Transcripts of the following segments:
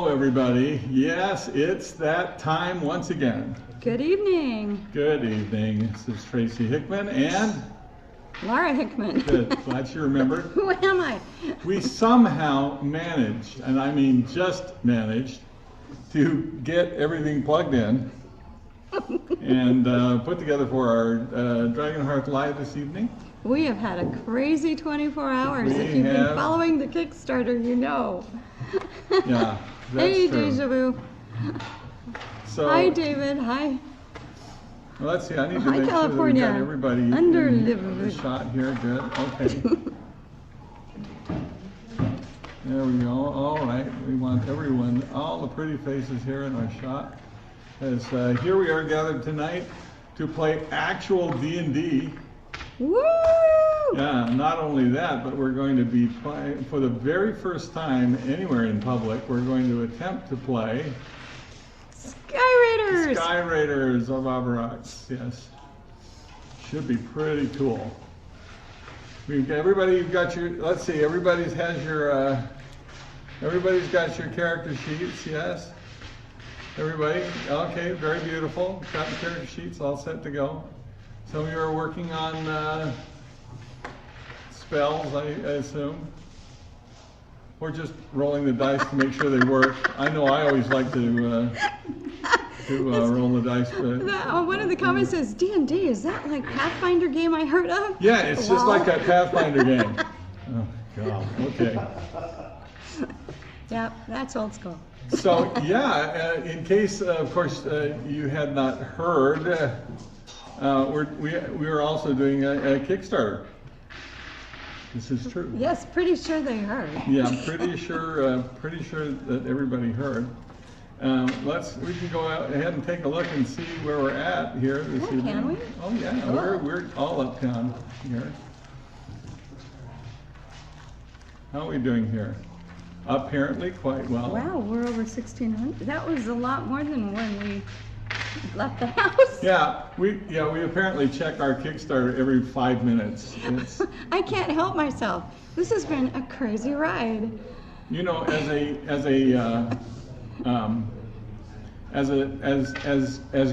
Hello, everybody. Yes, it's that time once again. Good evening. Good evening. This is Tracy Hickman and Laura Hickman. Good. Glad you remembered. Who am I? We somehow managed, and I mean just managed, to get everything plugged in and put together for our Dragonhearth Live this evening. We have had a crazy 24 hours. If you've been following the Kickstarter, you know. Yeah, that's hey, true. Deja Vu. So, hi, David. Hi. Well, let's see. I need to Hi, make California. sure that we got everybody Under in the Liverton. shot here. Good. Okay. There we go. All right. We want everyone, all the pretty faces here in our shot. As here we are gathered tonight to play actual D&D. Woo! Yeah, not only that, but we're going to be playing, for the very first time anywhere in public, we're going to attempt to play Skyraiders! Skyraiders of Abarax. Yes. Should be pretty cool. Everybody, you've got your, let's see, everybody's got your character sheets, yes? Everybody? Okay, very beautiful. Got the character sheets all set to go. Some of you are working on spells, I assume. Or just rolling the dice to make sure they work. I know I always like to roll the dice. One of the comments says, D&D, is that like Pathfinder game I heard of? Yeah, it's just like that Pathfinder game. Oh, God. Okay. Yeah, that's old school. So, yeah, in case, of course, you had not heard, we are also doing a Kickstarter. This is true. Yes, pretty sure they heard. Yeah, pretty sure that everybody heard. We can go out ahead and take a look and see where we're at here this evening. Can we? Oh yeah, Cool. we're all uptown here. How are we doing here? Apparently quite well. Wow, we're over 1,600. That was a lot more than when we left the house. Yeah, we apparently check our Kickstarter every 5 minutes. I can't help myself. This has been a crazy ride. You know, as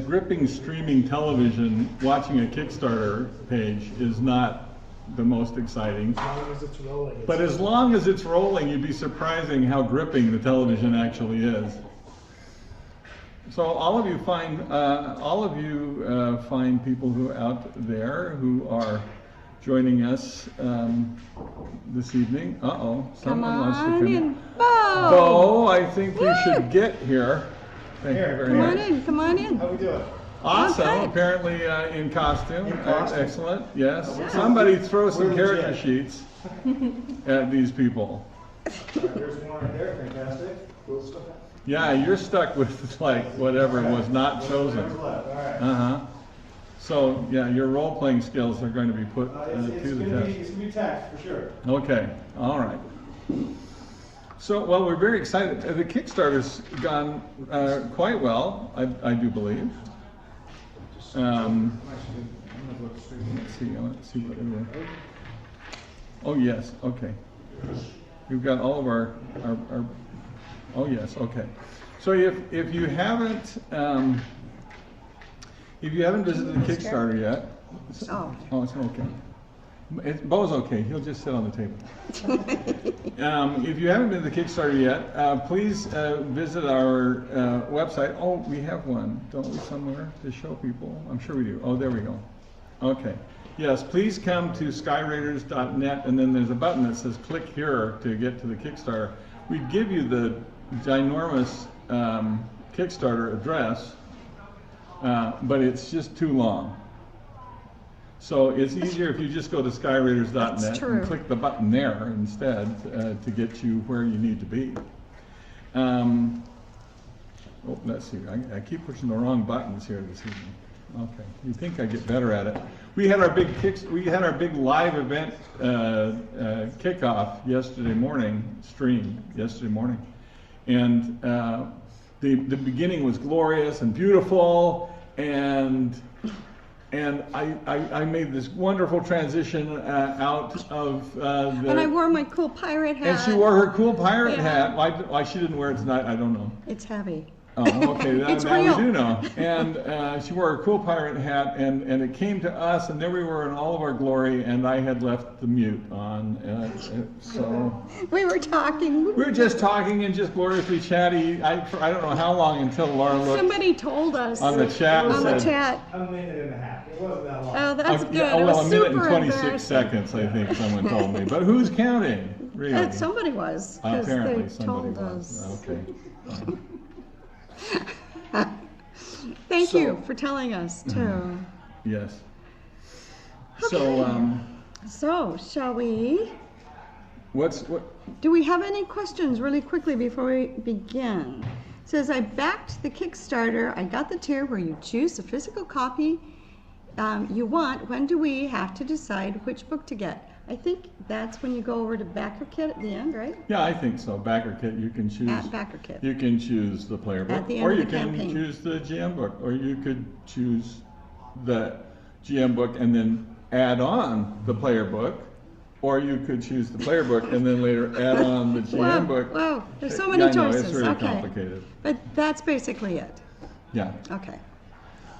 gripping streaming television, watching a Kickstarter page is not the most exciting. As long as it's rolling. But as long as it's rolling, you'd be surprising how gripping the television actually is. So all of you find people who are out there who are joining us this evening. Someone wants to come in. Bo! Bo, I think you should get here. Thank you very much. Come on in. How we doing? Awesome. Okay. Apparently in costume. In costume. Excellent. Yes. Somebody throw some character sheets at these people. There's one right there. Fantastic. Cool stuff. Yeah, you're stuck with like whatever was not chosen. All right. So yeah, your role-playing skills are going to be put to the test. It's going to be taxed for sure. Okay. All right. So, well, we're very excited. The Kickstarter's gone quite well, I do believe. Let's see what it is. Oh yes, okay. We've got all of our oh yes, okay. So if you haven't visited the Kickstarter yet, it's okay. Bo's okay. He'll just sit on the table. If you haven't been to the Kickstarter yet, please visit our website. Oh, we have one, don't we, somewhere to show people? I'm sure we do. Oh, there we go. Okay. Yes, please come to skyraiders.net, and then there's a button that says click here to get to the Kickstarter. We give you the ginormous Kickstarter address, but it's just too long. So it's easier if you just go to skyraiders.net and click the button there instead to get you where you need to be. Let's see. I keep pushing the wrong buttons here this evening. Okay, you'd think I'd get better at it. We had our big live event kickoff yesterday morning, and the beginning was glorious and beautiful, and and I made this wonderful transition out of the... And I wore my cool pirate hat. And she wore her cool pirate Yeah. hat. Why she didn't wear it tonight, I don't know. It's heavy. Oh, okay, It's now real. we do know. And she wore her cool pirate hat, and it came to us, and there we were in all of our glory, and I had left the mute on, so... We were talking. We were just talking and just gloriously chatty. I don't know how long until Laura looked Somebody told us on the chat and on the said... chat. A minute and a half. It wasn't that long. Oh, that's good. Yeah, It well, was a minute and super 26 embarrassing. seconds, I think someone told me. But who's counting, really? Somebody was, because Apparently they somebody told was. us. Okay. Thank So- you for telling us, too. Yes. Okay. So, So, shall we? what? Do we have any questions really quickly before we begin? It says, I backed the Kickstarter. I got the tier where you choose the physical copy you want. When do we have to decide which book to get? I think that's when you go over to Backer Kit at the end, right? Yeah, I think so. Backer Kit, you can choose. At Backer Kit. You can choose the player book, At the end or of you the can campaign. choose the GM book, or you could choose the GM book and then add on the player book, or you could choose the player book and then later add on the GM book. Whoa, there's so many Yeah, I know, choices. it's really Okay. complicated. But that's basically it. Yeah. Okay.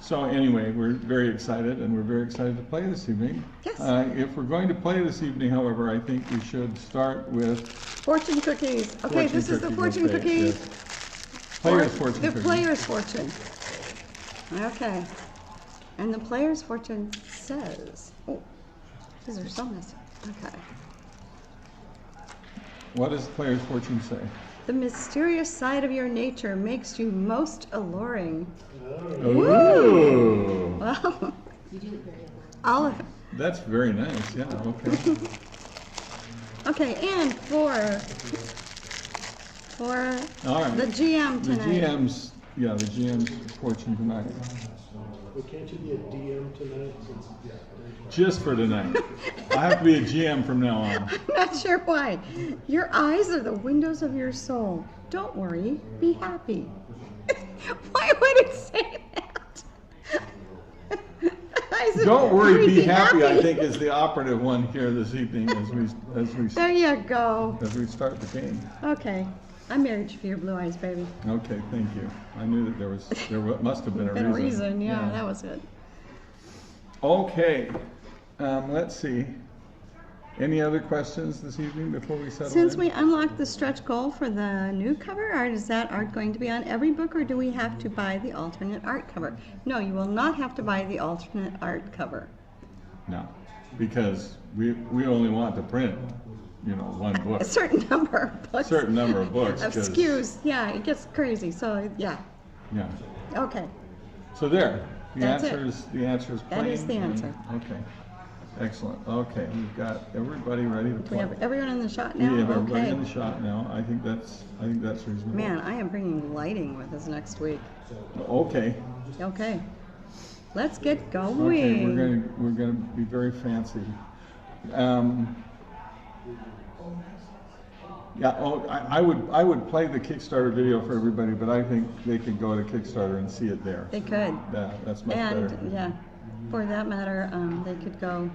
So anyway, we're very excited, and we're very excited to play this evening. Yes. If we're going to play this evening, however, I think we should start with Fortune cookies. Okay, this is the fortune okay, cookie. yes. Player's Or fortune the cookie. player's fortune. Okay. And the player's fortune says, oh, these are so messy. Okay. What does the player's fortune say? The mysterious side of your nature makes you most alluring. Ooh. Well, all of it. That's very nice. Yeah. Okay. Okay, and for All right. the GM The tonight. the GM's fortune tonight. Well, can't you be a DM tonight? Just for tonight. I have to be a GM from now on. I'm not sure why. Your eyes are the windows of your soul. Don't worry, be happy. Why would it say that? Eyes of- Don't worry, be happy. happy. I think is the operative one here this evening There you go. as we start the game. Okay, I married you for your blue eyes, baby. Okay, thank you. I knew that there must have been a Been a reason. reason, yeah, that was it. Okay, let's see. Any other questions this evening before we settle Since in? we unlocked the stretch goal for the new cover art, is that art going to be on every book, or do we have to buy the alternate art cover? No, you will not have to buy the alternate art cover. No, because we only want to print, one book. A certain number of books. Certain number of books. Of 'cause- SKUs, yeah, it gets crazy, so, yeah, Yeah. okay. So there, the That's answer it. is That plain. is the and- answer. Okay, excellent. Okay, we've got everybody ready to We play. have everyone in the shot We now? have everybody in Okay. the shot now. I think that's reasonable. Man, I am bringing lighting with us next week. Okay. Okay, let's get going. Okay, we're gonna be very fancy. Yeah. Oh, I would play the Kickstarter video for everybody, but I think they could go to Kickstarter and see it there. They could. Yeah, that's much And, better. yeah, for that matter, they could go,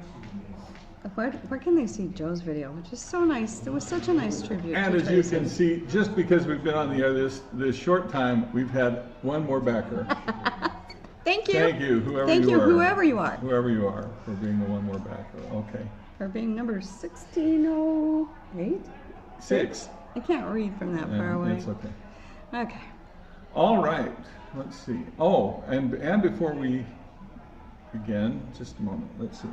where can they see Joe's video, which is so nice. It was such a nice tribute And to as you Tracy. can see, just because we've been on the air this short time, we've had one more backer. Thank you. Thank you, whoever Thank you you, are. whoever you are, Whoever you are, for being the one more backer. Okay. for being number 1608. 6. I can't read from that far away. It's okay. Okay. All right, let's see. Oh, and before we begin, just a moment. Let's see.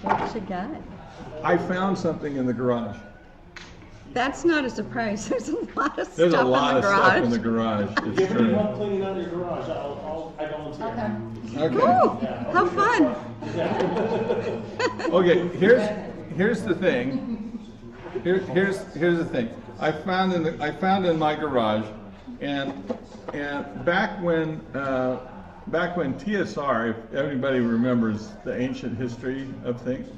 What you got? I found something in the garage. That's not a surprise. There's a lot of stuff There's a lot in of the stuff garage. in the garage. It's Give me true. one cleaning out your garage. I volunteer. Okay. Ooh, how fun. Okay. Here's the thing. Here's the thing. I found in my garage, and back when TSR, if anybody remembers the ancient history of things,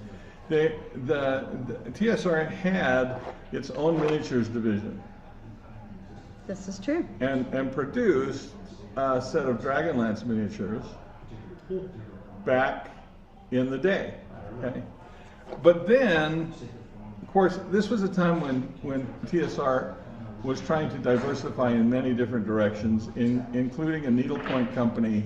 the TSR had its own miniatures division, This is true. and produced a set of Dragonlance miniatures back in the day. Okay? But then, of course, this was a time when TSR was trying to diversify in many different directions, including a needlepoint company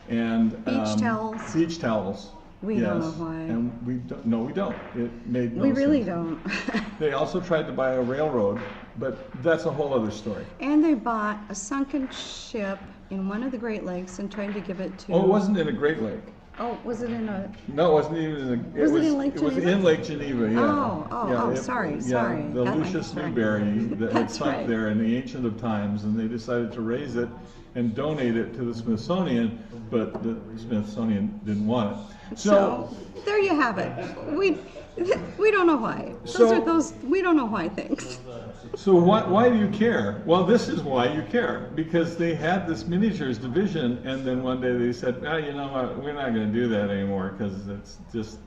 and Beach towels. Beach towels. We don't know why. And we don't. No, we don't. It made no We really sense. don't. They also tried to buy a railroad, but that's a whole other story. And they bought a sunken ship in one of the Great Lakes and tried to give it to... Oh, it wasn't in a Great Lake. Oh, was it in a... No, it wasn't even in a... Was it in Lake It was Geneva? in Lake Geneva, yeah. Sorry. The Got my Lucius distracted. Newberry that had That's sunk right. there in the Ancient of Times, and they decided to raise it and donate it to the Smithsonian, but the Smithsonian didn't want it. So there you have it. We don't know why. We don't know why things. So why do you care? Well, this is why you care, because they had this miniatures division, and then one day they said, you know what, we're not going to do that anymore because it's just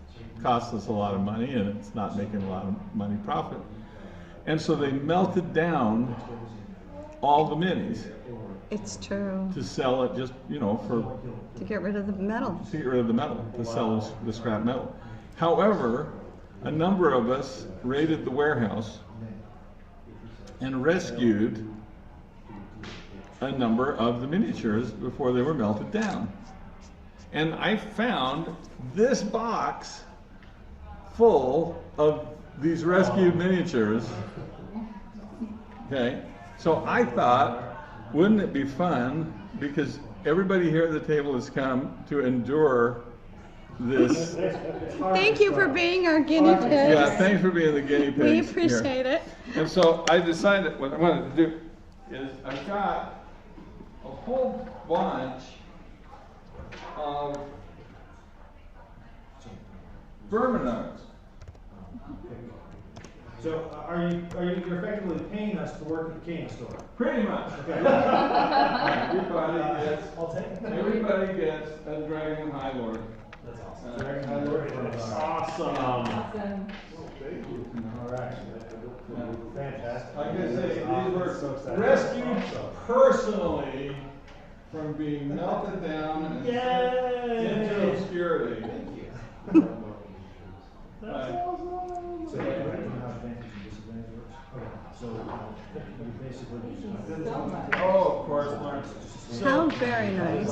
costs us a lot of money and it's not making a lot of money profit. And so they melted down all the minis It's true. to sell it just, for To get rid of the metal. to get rid of the metal, to sell the scrap metal. However, a number of us raided the warehouse and rescued a number of the miniatures before they were melted down. And I found this box full of these rescued miniatures. Okay, so I thought, wouldn't it be fun, because everybody here at the table has come to endure this. Thank you for being our guinea pigs. Yeah, thanks for being the guinea pigs. We appreciate it. And so I decided what I wanted to do is I've got a whole bunch of Verminugs. So you're effectively paying us to work at the candy store? Pretty much. Okay. Everybody gets a Dragon High Lord. That's awesome. Dragon High Lord. Awesome. All right. Fantastic. Like I say, these So were excited. rescued personally from being melted down and into obscurity. So you have advantage and disadvantage works? Okay. So you basically. Oh, of course, Mark. How very nice.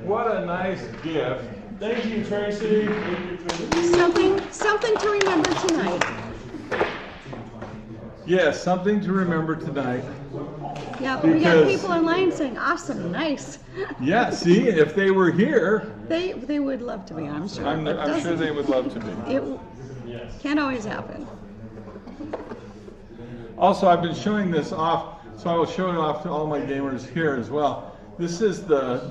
What a nice gift. Thank you, Tracy. Something to remember tonight. Yes, something to remember tonight. Yeah, we got Because- people online saying, awesome, nice. Yeah, see, if they were here, They would love to be, I'm sure. I'm but sure doesn't- they would love to be. It Yes. can't always happen. Also, I've been showing this off, so I will show it off to all my gamers here as well. This is the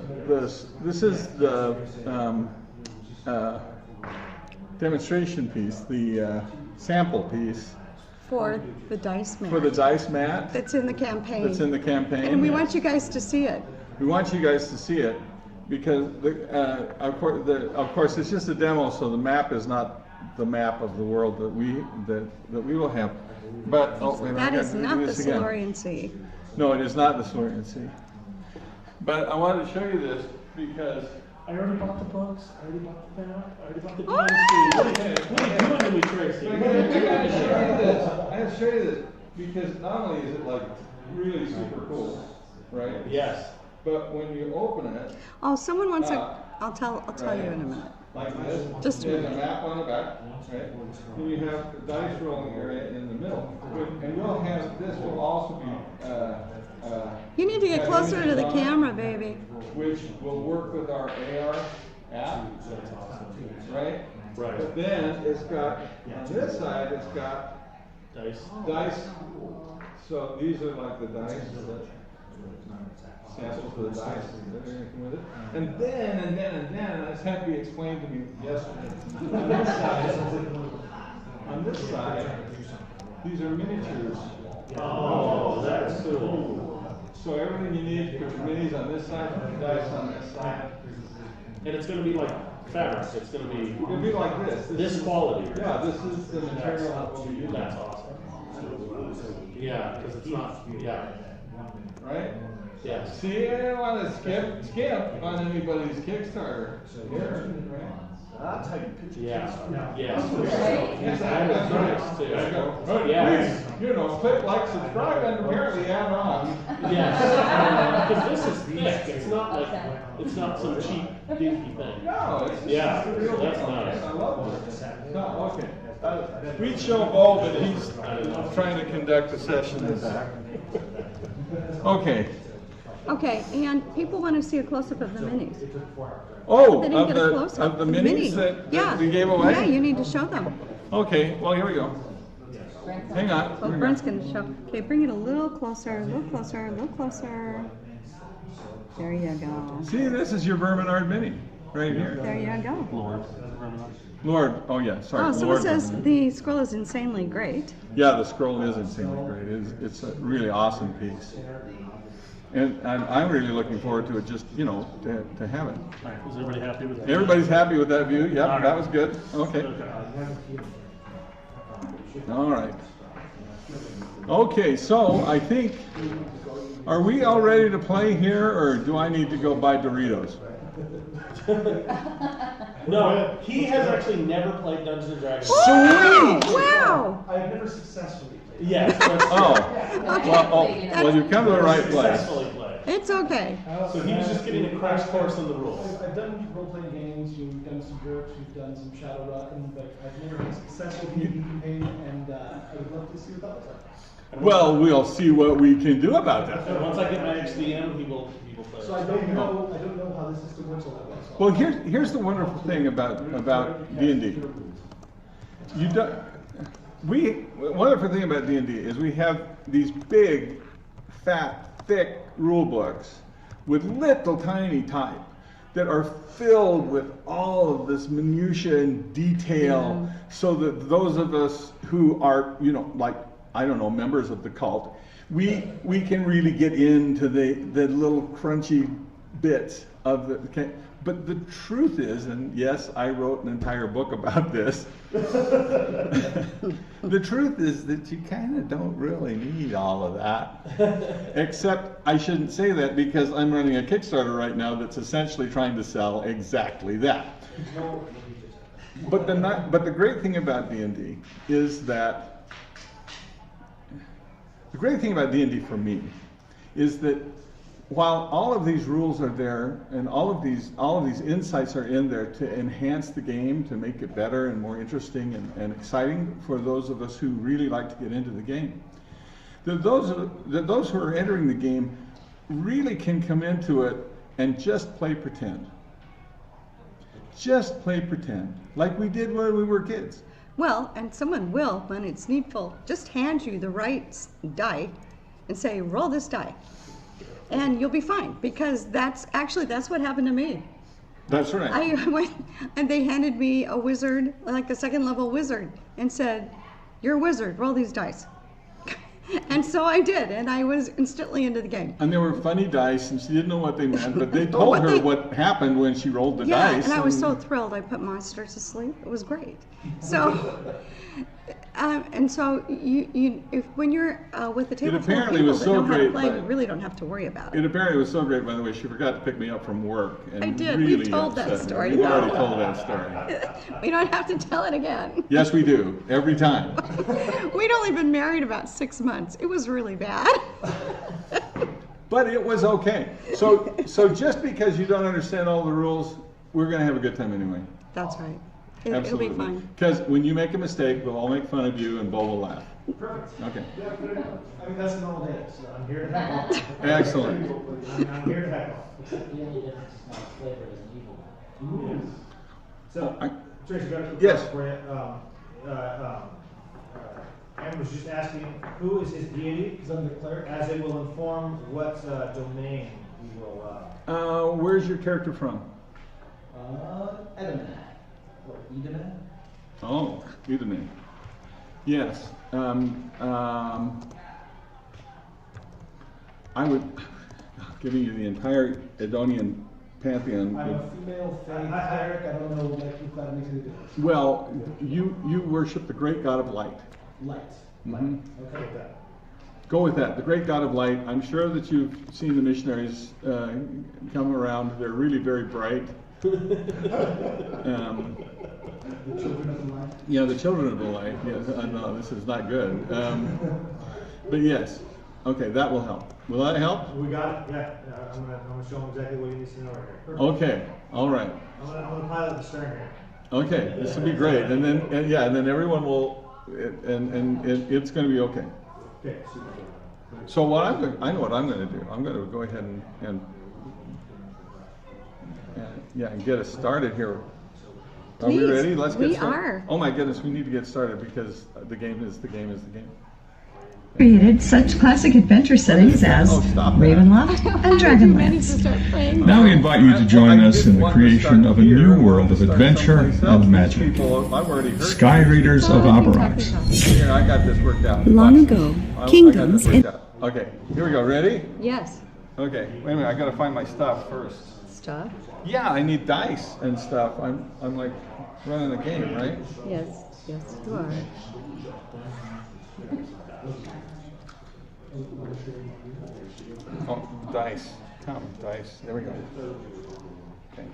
demonstration piece, the sample piece For the dice mat. for the dice mat That's in the campaign. that's in the campaign. And we want you guys to see it. We want you guys to see it because, of course, it's just a demo, so the map is not the map of the world that we will have. But wait, That is not the this again. Silurian Sea. No, it is not the Silurian Sea. But I wanted to show you this because I already bought the books. I already bought the map. I already bought the Oh! DMC. What are you doing to me, Tracy? I gotta show you this. I gotta show you this because not only is it like really super cool, right? Yes. But when you open it, Oh, someone wants Ah. I'll tell you in a minute. like this, Just a there's a minute. map on the back, right? Then you have the dice rolling area in the middle, and we'll have this will also be. You need to get have closer to the images on it, camera, baby. which will work with our AR app, right? Right. But then it's got on this side, it's got Dice. dice. So these are like the dice, samples of the dice that are working with it. And then, this had to be explained to me yesterday. On this side, these are miniatures. Oh, that's cool. So everything you need for your minis on this side, dice on this side. And it's going to be like fabric. It's going to be It'll be like this. this quality. Yeah, this is the material that will be used. That's awesome. Yeah, because it's not, yeah. Right? Yes. See, I didn't want to skip on anybody's Kickstarter. That's how you pitch it. Yeah. Yes. Oh, Yes. please, you know, click like, subscribe, and apparently add on. Yes. Because this is thick. It's not like, it's not some cheap, dinky thing. No, it's Yeah, the real that's deal. nice. I love this. No, okay. We show Bo that he's trying to conduct a session in the back. Okay. Okay, and people want to see a close-up of the minis. Oh, They didn't of get a the close-up. of the minis Mini. that we gave away? Yeah, you need to show them. Okay, well, here we go. Hang on. Oh, Brent's going to show. Okay, bring it a little closer, a little closer, a little closer. There you go. See, this is your Verminard Mini, right here. There you go. Lord, oh yeah, sorry. Oh, someone Lord says Verminard. the scroll is insanely great. Yeah, the scroll is insanely great. It's a really awesome piece. And I'm really looking forward to it, just, you know, to have it. All right, was everybody happy with that? Everybody's happy with that view? Yep, right. that was good. Okay. All right. Okay, so I think, are we all ready to play here, or do I need to go buy Doritos? No, he has actually never played Dungeons and Dragons. Sweet! Wow! I've never successfully played. Yes. That's Well, you've come to the right place. Successfully played. It's okay. So he was just getting a crash course in the rules. I've done role-playing games, we've done some GURPS, we've done some Shadowrun, but I've never been successful in the campaign, and I would love to see what that looks like. Well, we'll see what we can do about that. And once I get my XDM, he will play. So I don't know how the system works all that well. So Well, here's the wonderful thing about D&D. You don't. Wonderful thing about D&D is we have these big, fat, thick rule books with little tiny type that are filled with all of this minutia and detail, so that those of us who are, you know, like, I don't know, members of the cult, we can really get into the little crunchy bits of the. Okay. But the truth is, and yes, I wrote an entire book about this. The truth is that you kind of don't really need all of that. Except I shouldn't say that, because I'm running a Kickstarter right now that's essentially trying to sell exactly that. But the great thing about D&D is that the great thing about D&D for me is that while all of these rules are there and all of these insights are in there to enhance the game, to make it better and more interesting and exciting for those of us who really like to get into the game, that those who are entering the game really can come into it and just play pretend. Just play pretend, like we did when we were kids. Well, and someone will, when it's needful, just hand you the right die and say, roll this die. And you'll be fine, because that's what happened to me. That's right. I went, and they handed me a wizard, like a second level wizard, and said, you're a wizard, roll these dice. And so I did, and I was instantly into the game. And they were funny dice, and she didn't know what they meant, but they told her what happened when she rolled the dice. And I was so thrilled. I put monsters to sleep. It was great. So, and so when you're with a table full of apparently people was that so know how to great, play, but you really don't have to worry about it. It apparently was so great, by the way, she forgot to pick me up from work. And I did. Really We've told that upset me. story. We've already told that story. We don't have to tell it again. Yes, we do. Every time. We'd only been married about 6 months. It was really bad. But it was okay. So just because you don't understand all the rules, we're going to have a good time anyway. That's right. It'll Absolutely. be fine. Because when you make a mistake, we'll all make fun of you and Bo will laugh. perfect. Okay. Yeah, put it on. I mean, that's a normal day, so I'm here to heckle. Excellent. I'm here to heckle. Except the only difference is not flavor, it's an evil one. Yes. So, Tracy, got a quick Yes. question for you. Aaron was just asking, who is his deity? Because I'm the cleric, as it will inform what domain he will. Where's your character from? Edelman. Or Edelman? Oh, Edelman. Yes. I would, giving you the entire Edonian pantheon. I'm a female fae cleric. I don't know if that makes any difference. Well, you worship the great god of light. Light. Mhm. Okay with that. go with that. The great God of light. I'm sure that you've seen the missionaries come around. They're really very bright. The children of the light. Yeah, the children of the light. Yes, I know this is not good. But yes, okay, that will help. Will that help? We got it. Yeah, I'm gonna show him exactly what he needs to know right here. Okay, all right. I'm gonna pilot the stern here. Okay, this will be great, and then everyone will, it's going to be okay. Okay, super. So I know what I'm going to do. I'm going to go ahead and get us started here. Are we Please, ready? Let's get we started. are. Oh my goodness, we need to get started because the game is the game. Created such classic adventure settings as Ravenloft and Dragonlance. Now we invite you to join us in the creation of a new world of adventure and magic. Skyraiders of Abarax. Here, I got this worked out. Long ago, kingdoms I got this worked out. Okay, here we go. Ready? Yes. Okay, wait a minute. I got to find my stuff first. Stuff? Yeah, I need dice and stuff. I'm like running the game, right? Yes, yes, you are. Oh, dice. Come, dice. There we go. Okay.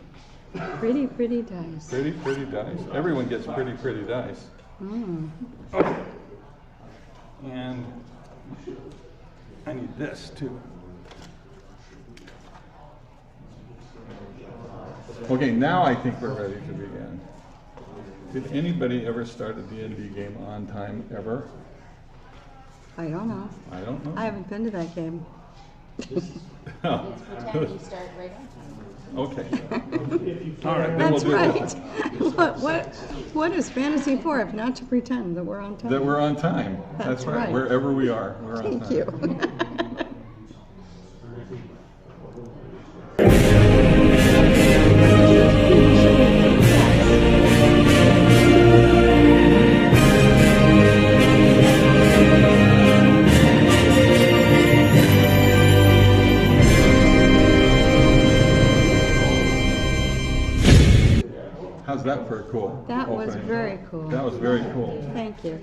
Pretty, pretty dice. Pretty, pretty dice. Everyone gets pretty, pretty dice. Mm. Okay. And I need this too. Okay, now I think we're ready to begin. Did anybody ever start a D&D game on time ever? I don't know. I don't know. I haven't been to that game. It's pretend you start right on time. Okay. All right, then That's we'll do right. What is fantasy for if not to pretend that we're on time? that we're on time. That's right. right. Wherever we are, we're on Thank time. you. How's that for cool? That was opening? very cool. That was very cool. Thank you.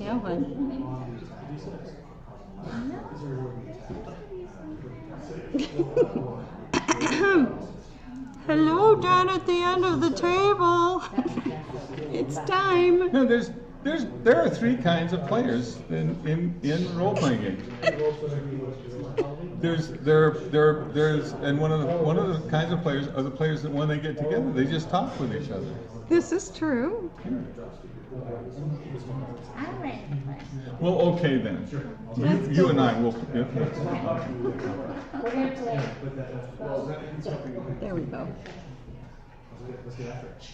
Yeah, what? Hello, down at the end of the table. It's time. No, there are three kinds of players in role-playing games. There's and one of the kinds of players are the players that when they get together they just talk with each other. This is true. I'm ready to play. Well, okay then. You and I will. We're gonna play. There we go. Let's get after it.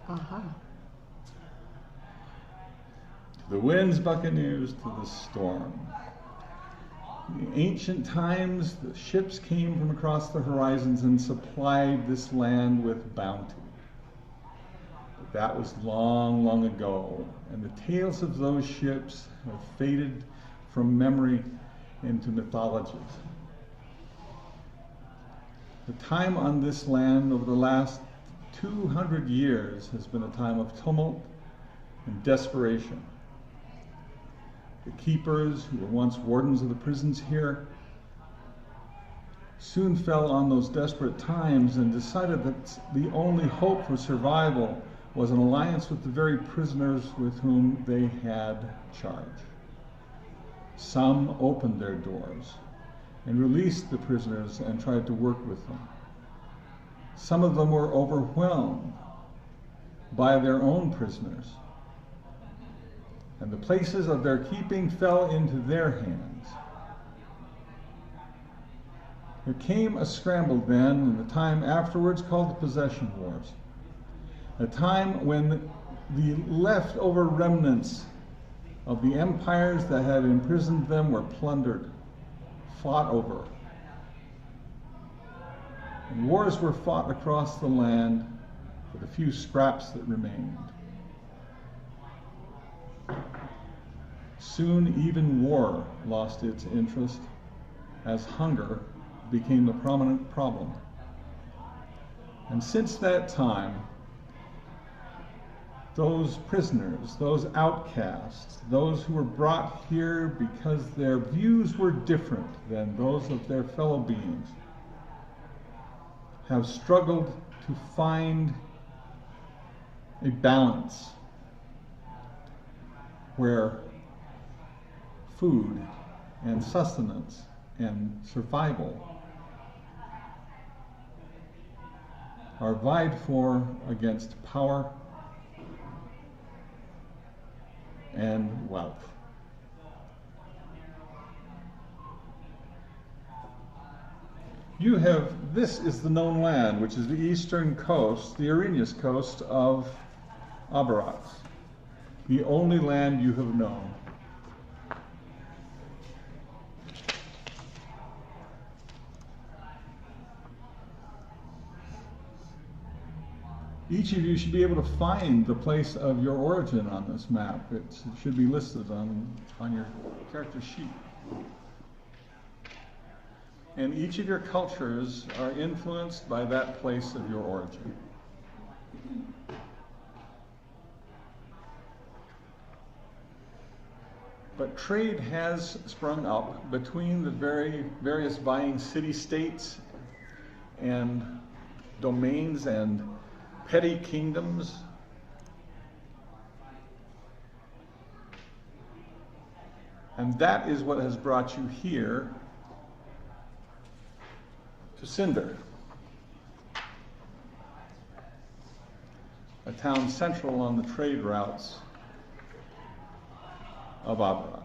Aha. The winds buccaneers to the storm. In ancient times, the ships came from across the horizons and supplied this land with bounty. But that was long, long ago, and the tales of those ships have faded from memory into mythologies. The time on this land over the last 200 years has been a time of tumult and desperation. The keepers, who were once wardens of the prisons here, soon fell on those desperate times and decided that the only hope for survival was an alliance with the very prisoners with whom they had charge. Some opened their doors and released the prisoners and tried to work with them. Some of them were overwhelmed by their own prisoners, and the places of their keeping fell into their hands. There came a scramble then in the time afterwards called the Possession Wars, a time when the leftover remnants of the empires that had imprisoned them were plundered, fought over. And wars were fought across the land for the few scraps that remained. Soon even war lost its interest as hunger became the prominent problem. And since that time, those prisoners, those outcasts, those who were brought here because their views were different than those of their fellow beings, have struggled to find a balance where food and sustenance and survival are vied for against power and wealth. You have, this is the known land, which is the eastern coast, the Arrhenius coast of Abarax, the only land you have known. Each of you should be able to find the place of your origin on this map. It should be listed on your character sheet. And each of your cultures are influenced by that place of your origin. But trade has sprung up between the various vying city-states and domains and petty kingdoms. And that is what has brought you here to Cinder, a town central on the trade routes of Abarax.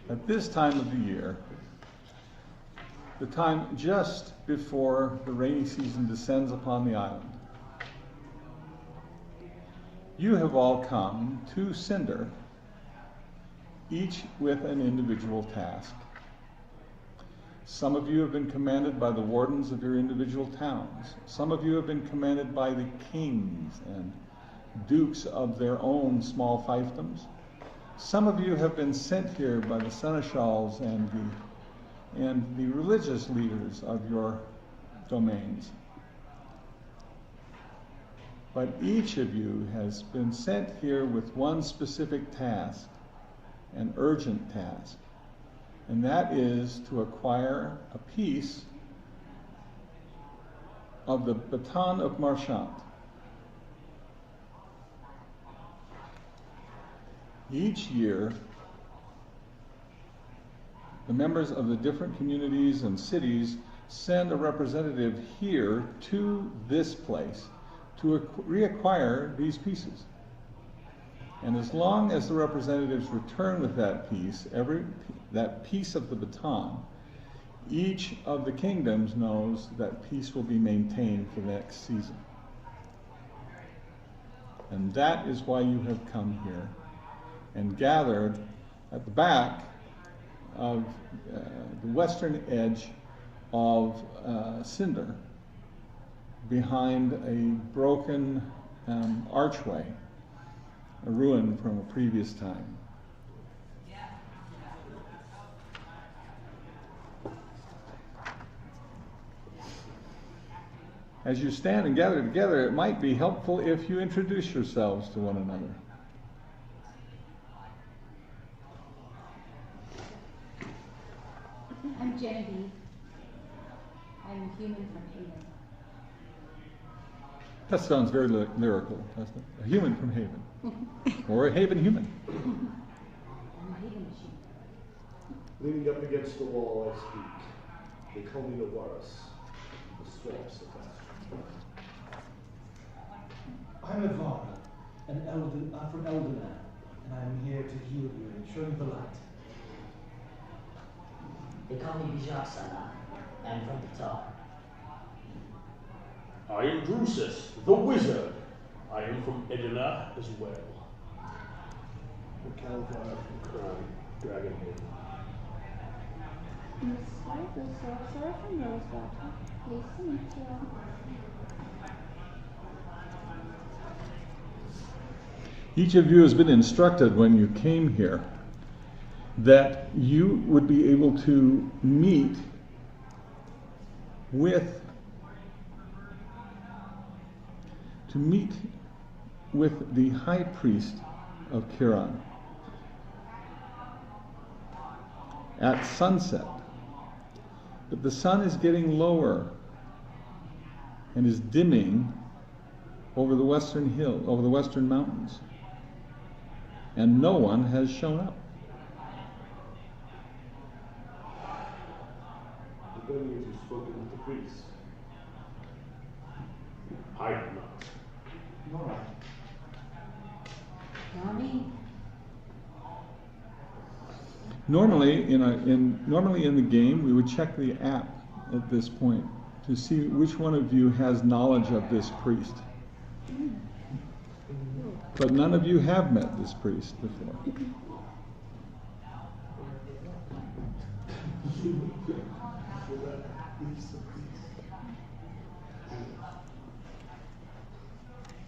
At this time of the year, the time just before the rainy season descends upon the island, you have all come to Cinder, each with an individual task. Some of you have been commanded by the wardens of your individual towns. Some of you have been commanded by the kings and dukes of their own small fiefdoms. Some of you have been sent here by the seneschals and the religious leaders of your domains. But each of you has been sent here with one specific task, an urgent task, and that is to acquire a piece of the baton of Marchant. Each year, the members of the different communities and cities send a representative here to this place to reacquire these pieces. And as long as the representatives return with that piece, that piece of the baton, each of the kingdoms knows that peace will be maintained for the next season. And that is why you have come here and gathered at the back of the western edge of Cinder, behind a broken archway, a ruin from a previous time. As you stand and gather together, it might be helpful if you introduce yourselves to one another. I'm Genevieve. I'm a human from Haven. That sounds very lyrical, doesn't it? A human from Haven. Or a Haven human. I'm a Haven machine. Leaning up against the wall, I speak. They call me the Walrus, the swamps of that. I'm Ivana, I'm from Elderland, and I'm here to heal you and show you the light. They call me Bijaksana. I'm from Qatar. I am Drusus, the wizard. I am from Edina as well. The Calvar from Crown, Dragonhearth. Miss White, the sorcerer from Rosewater. Pleased to meet you. Each of you has been instructed when you came here that you would be able to meet with the High Priest of Kiran at sunset. But the sun is getting lower and is dimming over the western hill, over the western mountains. And no one has shown up. If any of you have spoken with the priest, I have not. Nora. Mommy. Normally in the game, we would check the app at this point to see which one of you has knowledge of this priest. But none of you have met this priest before.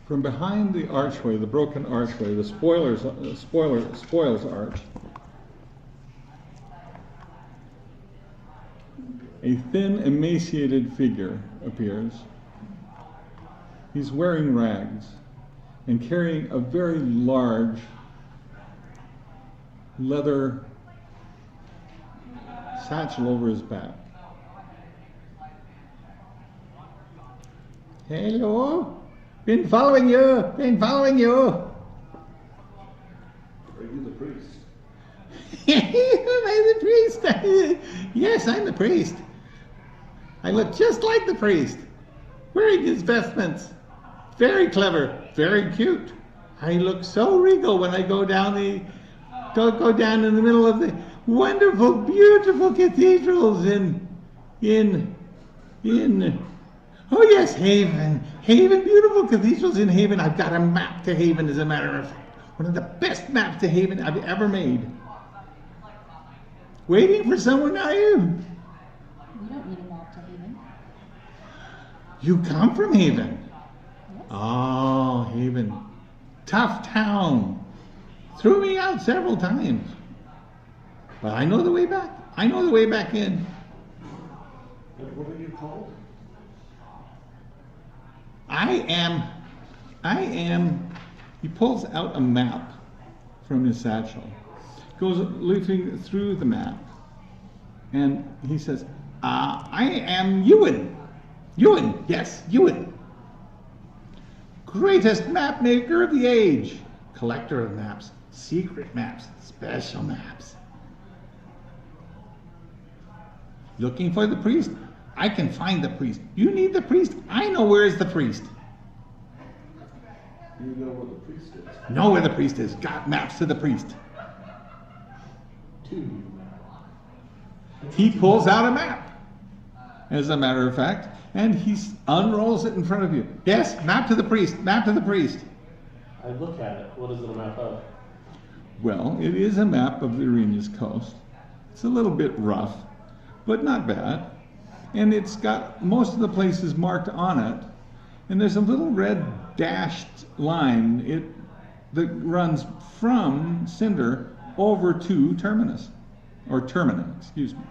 From behind the archway, the broken archway, the spoils arch, a thin, emaciated figure appears. He's wearing rags and carrying a very large leather satchel over his back. Hello? Been following you. Are you the priest? Am I the priest? Yes, I'm the priest. I look just like the priest, wearing his vestments. Very clever, very cute. I look so regal when I go down go down in the middle of the wonderful, beautiful cathedrals in oh yes, Haven, beautiful cathedrals in Haven. I've got a map to Haven, as a matter of fact. One of the best maps to Haven I've ever made. Waiting for someone, are you? We don't need a map to Haven. You come from Haven? Yes. Oh, Haven. Tough town. Threw me out several times. But I know the way back. I know the way back in. And what are you called? I am, he pulls out a map from his satchel, goes leafing through the map, and he says, I am Ewan. Ewan, yes, Ewan. Greatest map maker of the age. Collector of maps, secret maps, special maps. Looking for the priest? I can find the priest. You need the priest? I know where is the priest. You know where the priest is? Know where the priest is. Got maps to the priest. He pulls out a map, as a matter of fact, and he unrolls it in front of you. Yes, map to the priest, map to the priest. I look at it. What is it a map of? Well, it is a map of the Arena's coast. It's a little bit rough, but not bad. And it's got most of the places marked on it. And there's a little red dashed line that runs from Cinder over to Terminus. Or Termina, excuse me.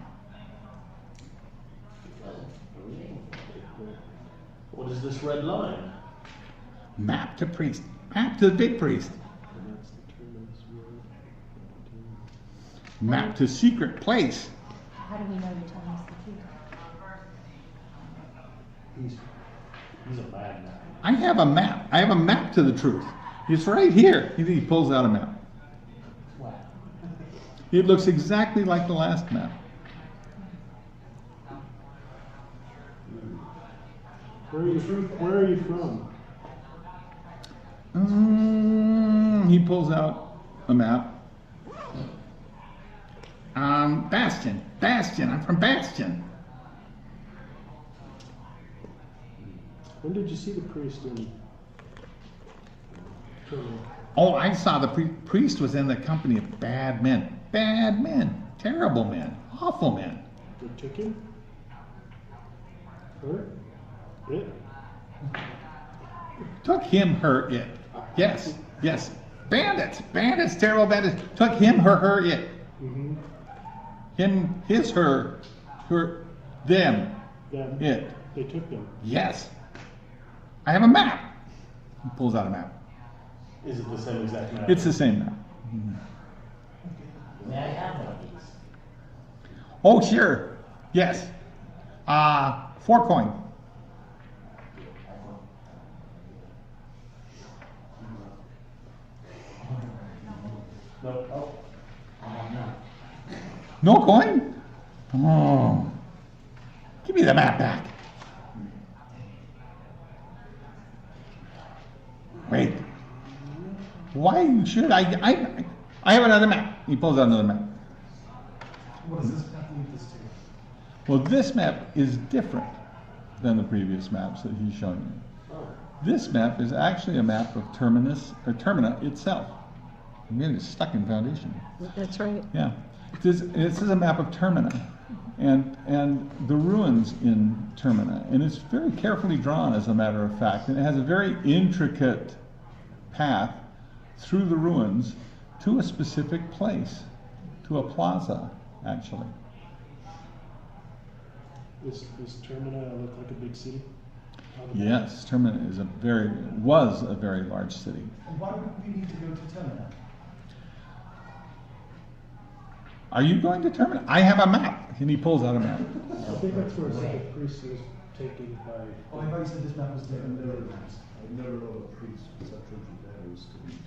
What is this red line? Map to priest. Map to the big priest. Map to secret place. How do we know you're telling us the truth? He's a bad man. I have a map. I have a map to the truth. It's right here. He pulls out a map. Wow. It looks exactly like the last map. Where are you from? He pulls out a map. Bastion. I'm from Bastion. When did you see the priest in? Oh, I saw the priest was in the company of bad men. Bad men. Terrible men. Awful men. They took him? Her? It? Took him, her, it. Yes. Bandits, terrible bandits. Took him, her, it. Mm-hmm. Him, his, her, them, it. They took them. Yes. I have a map. He pulls out a map. Is it the same exact map? It's the same map. May I have one of these? Oh, sure. Yes. 4 coin. No. Oh. No. No coin? Oh. Give me the map back. Wait. Why should I have another map. He pulls out another map. What does this map lead us to? Well, this map is different than the previous maps that he's shown you. This map is actually a map of Termina itself. I'm getting stuck in Foundation. That's right. Yeah. This is a map of Termina and the ruins in Termina. And it's very carefully drawn, as a matter of fact. And it has a very intricate path through the ruins to a specific place, to a plaza, actually. Does Termina look like a big city? Yes, Termina was a very large city. And why would we need to go to Termina? Are you going to Termina? I have a map. And he pulls out a map. I think that's where the priest was taken by. Oh, I thought you said this map was different than the other maps. I've never known a priest with such matters to be told.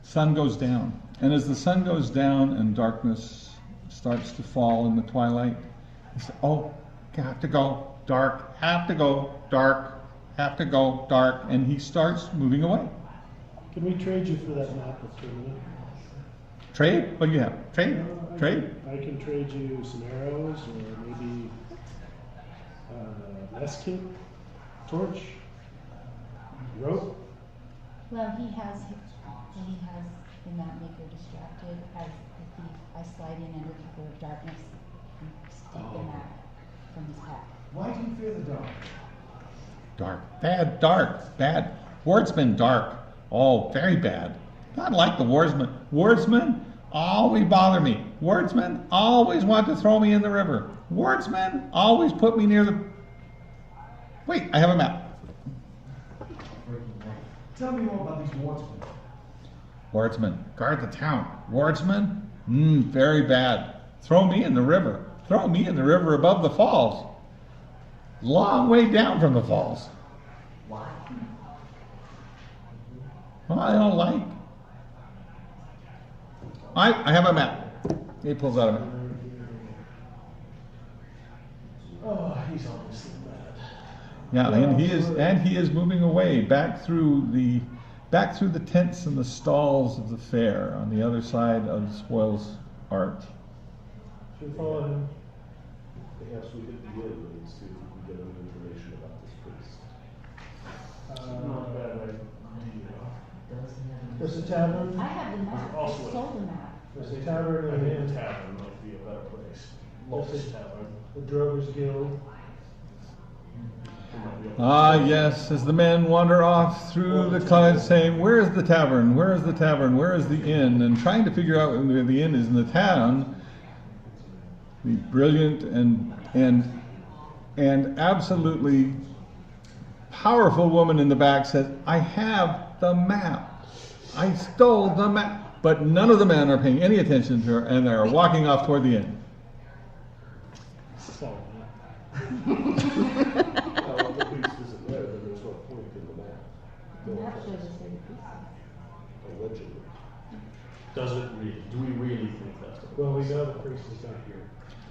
Sun goes down. And as the sun goes down and darkness starts to fall in the twilight, he says, oh, have to go, dark, have to go, dark, have to go, dark, and he starts moving away. Can we trade you for that map of Termina? Trade? What do you have? Trade? Trade? I can trade you some arrows, or maybe mess kit, torch, rope. Well, he has the mapmaker distracted as the thief. I slide in under cover of darkness and take the map from his pack. Why do you fear the dark? Dark. Bad, dark. Bad. Wardsmen, dark. Oh, very bad. Not like the wardsmen. Wardsmen always bother me. Wardsmen always want to throw me in the river. Wardsmen always put me near the... Wait, I have a map. Tell me more about these wardsmen. Wardsmen, guard the town. Wardsmen? Very bad. Throw me in the river. Throw me in the river above the falls. Long way down from the falls. Why? Well, I don't like. I have a map. He pulls out a map. Oh, he's obviously mad. Yeah, and he is moving away back through the tents and the stalls of the fair on the other side of Spoils Art. Should follow him. Perhaps we could begin and see if we can get any information about this priest. Not a bad idea. Doesn't There's a tavern. I have the map. I Also, stole the map. There's a tavern I and think an the inn. tavern might be a better place. There's a Tavern. The Drovers Guild. Ah, yes, as the men wander off through the clouds saying, where is the tavern? Where is the tavern? Where is the inn? And trying to figure out where the inn is in the town, the brilliant and absolutely powerful woman in the back says, I have the map. I stole the map. But none of the men are paying any attention to her, and they are walking off toward the inn. So, Well, if the priest isn't there, then there's no point in the map. The map shows us where the priest Allegedly. Does it really? Do we really think that's what? well, we know the priest is not here.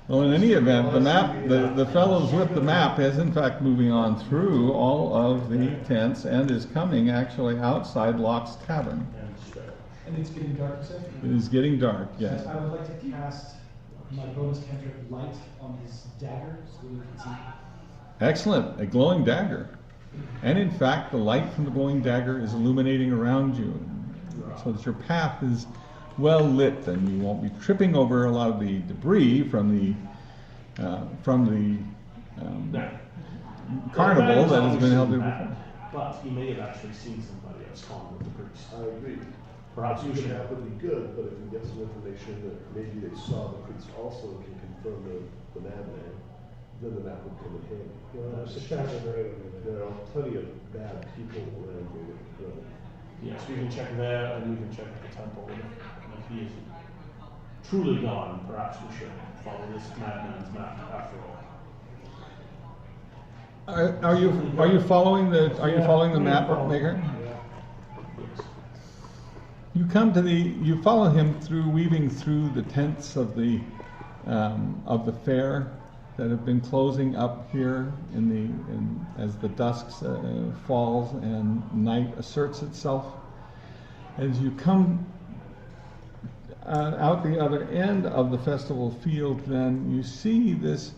Well, in any event, the map, the fellows with the map is in fact moving on through all of the tents and is coming actually outside Locke's Tavern. And it's getting dark, you said? It is getting dark, yes. I would like to cast my bonus cantrip light on his dagger so we can see. Excellent, a glowing dagger. And in fact, the light from the glowing dagger is illuminating around you, so that your path is well lit, and you won't be tripping over a lot of the debris from the carnival that has been held there before. But he may have actually seen somebody else calling with the priest. I agree. Perhaps you should. That would be good, but if we get some information that maybe they saw the priest also can confirm the madman, then the map would come in handy. There are plenty of bad people around here. Yes, we can check there, and we can check at the temple. And if he is truly gone, perhaps we should follow this madman's map after all. Are you following the map maker? You come to you follow him through, weaving through the tents of the fair that have been closing up here as the dusk falls and night asserts itself. As you come out the other end of the festival field, then you see this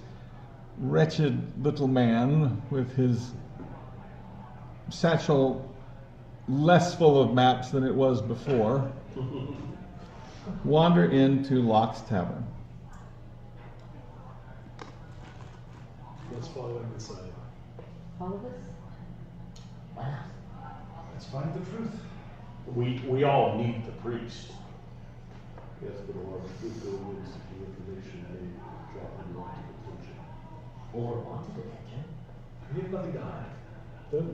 wretched little man with his satchel less full of maps than it was before wander into Locke's Tavern. Let's follow him inside. All of us? Let's find the truth. We all need the priest. Yes, but a lot of people with seeking information may drop in wanted attention. Or wanted attention. We have nothing to hide. Don't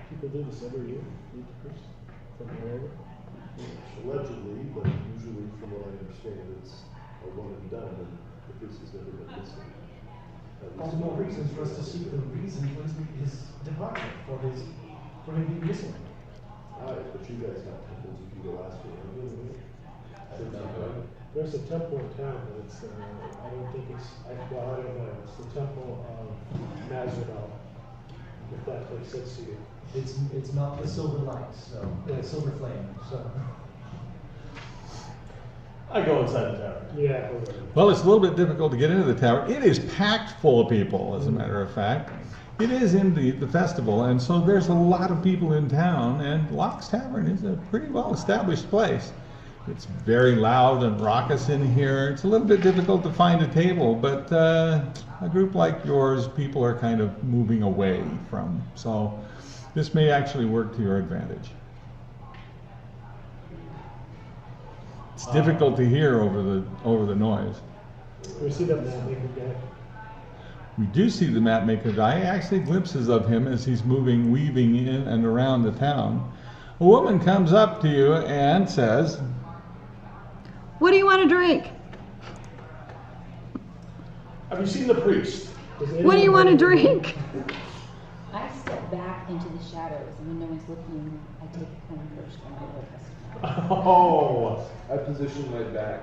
people do this every year? Meet the priest from all over? Allegedly, but usually, from what I understand, it's a one and done, and the priest has never been missing. All the more reasons for us to seek the reason for his departure, for him being missing. Alright, but you guys got temples if you go ask for them. There's a temple in town, but it's, I don't think it's, I don't know, it's the temple of Mazardal, if that makes sense to you. It's not the Silver Light, so, Silver Flame, so. I go inside the tavern. Yeah. Well, it's a little bit difficult to get into the tavern. It is packed full of people, as a matter of fact. It is indeed the festival, and so there's a lot of people in town, and Locke's Tavern is a pretty well-established place. It's very loud and raucous in here. It's a little bit difficult to find a table, but a group like yours, people are kind of moving away from, so this may actually work to your advantage. It's difficult to hear over the noise. We see that mapmaker guy. We do see the mapmaker guy, actually glimpses of him as he's weaving in and around the town. A woman comes up to you and says, "What do you want to drink?" Have you seen the priest? What do you want to drink? I step back into the shadows, and when no one's looking, I take a coin first and I go customer. Oh! I position my back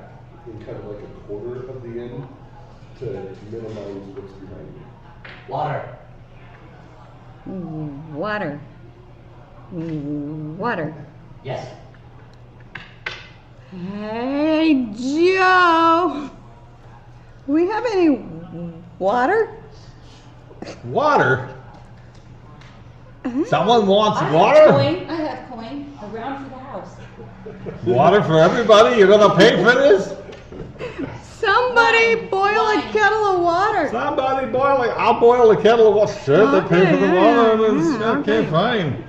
in kind of like a corner of the inn to minimize what's behind me. Water. Water. Water. Yes. Hey, Joe. Do we have any water? "Water? Someone wants I water? have coin. I have coin. Around for the house. Water for everybody? You're gonna pay for this? Somebody boil a kettle of water. Somebody boil it. I'll boil a kettle of water. Sure, they pay for the water. Okay, fine.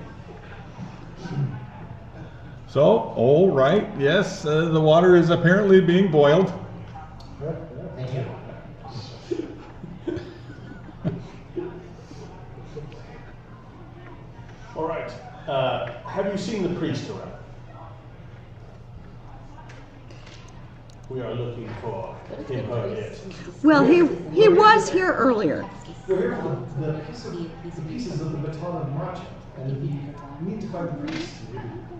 So, all right, yes, the water is apparently being boiled. Thank you. All right. Have you seen the priest around? We are looking for him or it. Well, he was here earlier. We're here for the pieces of the baton of marching, and we need to find the priest.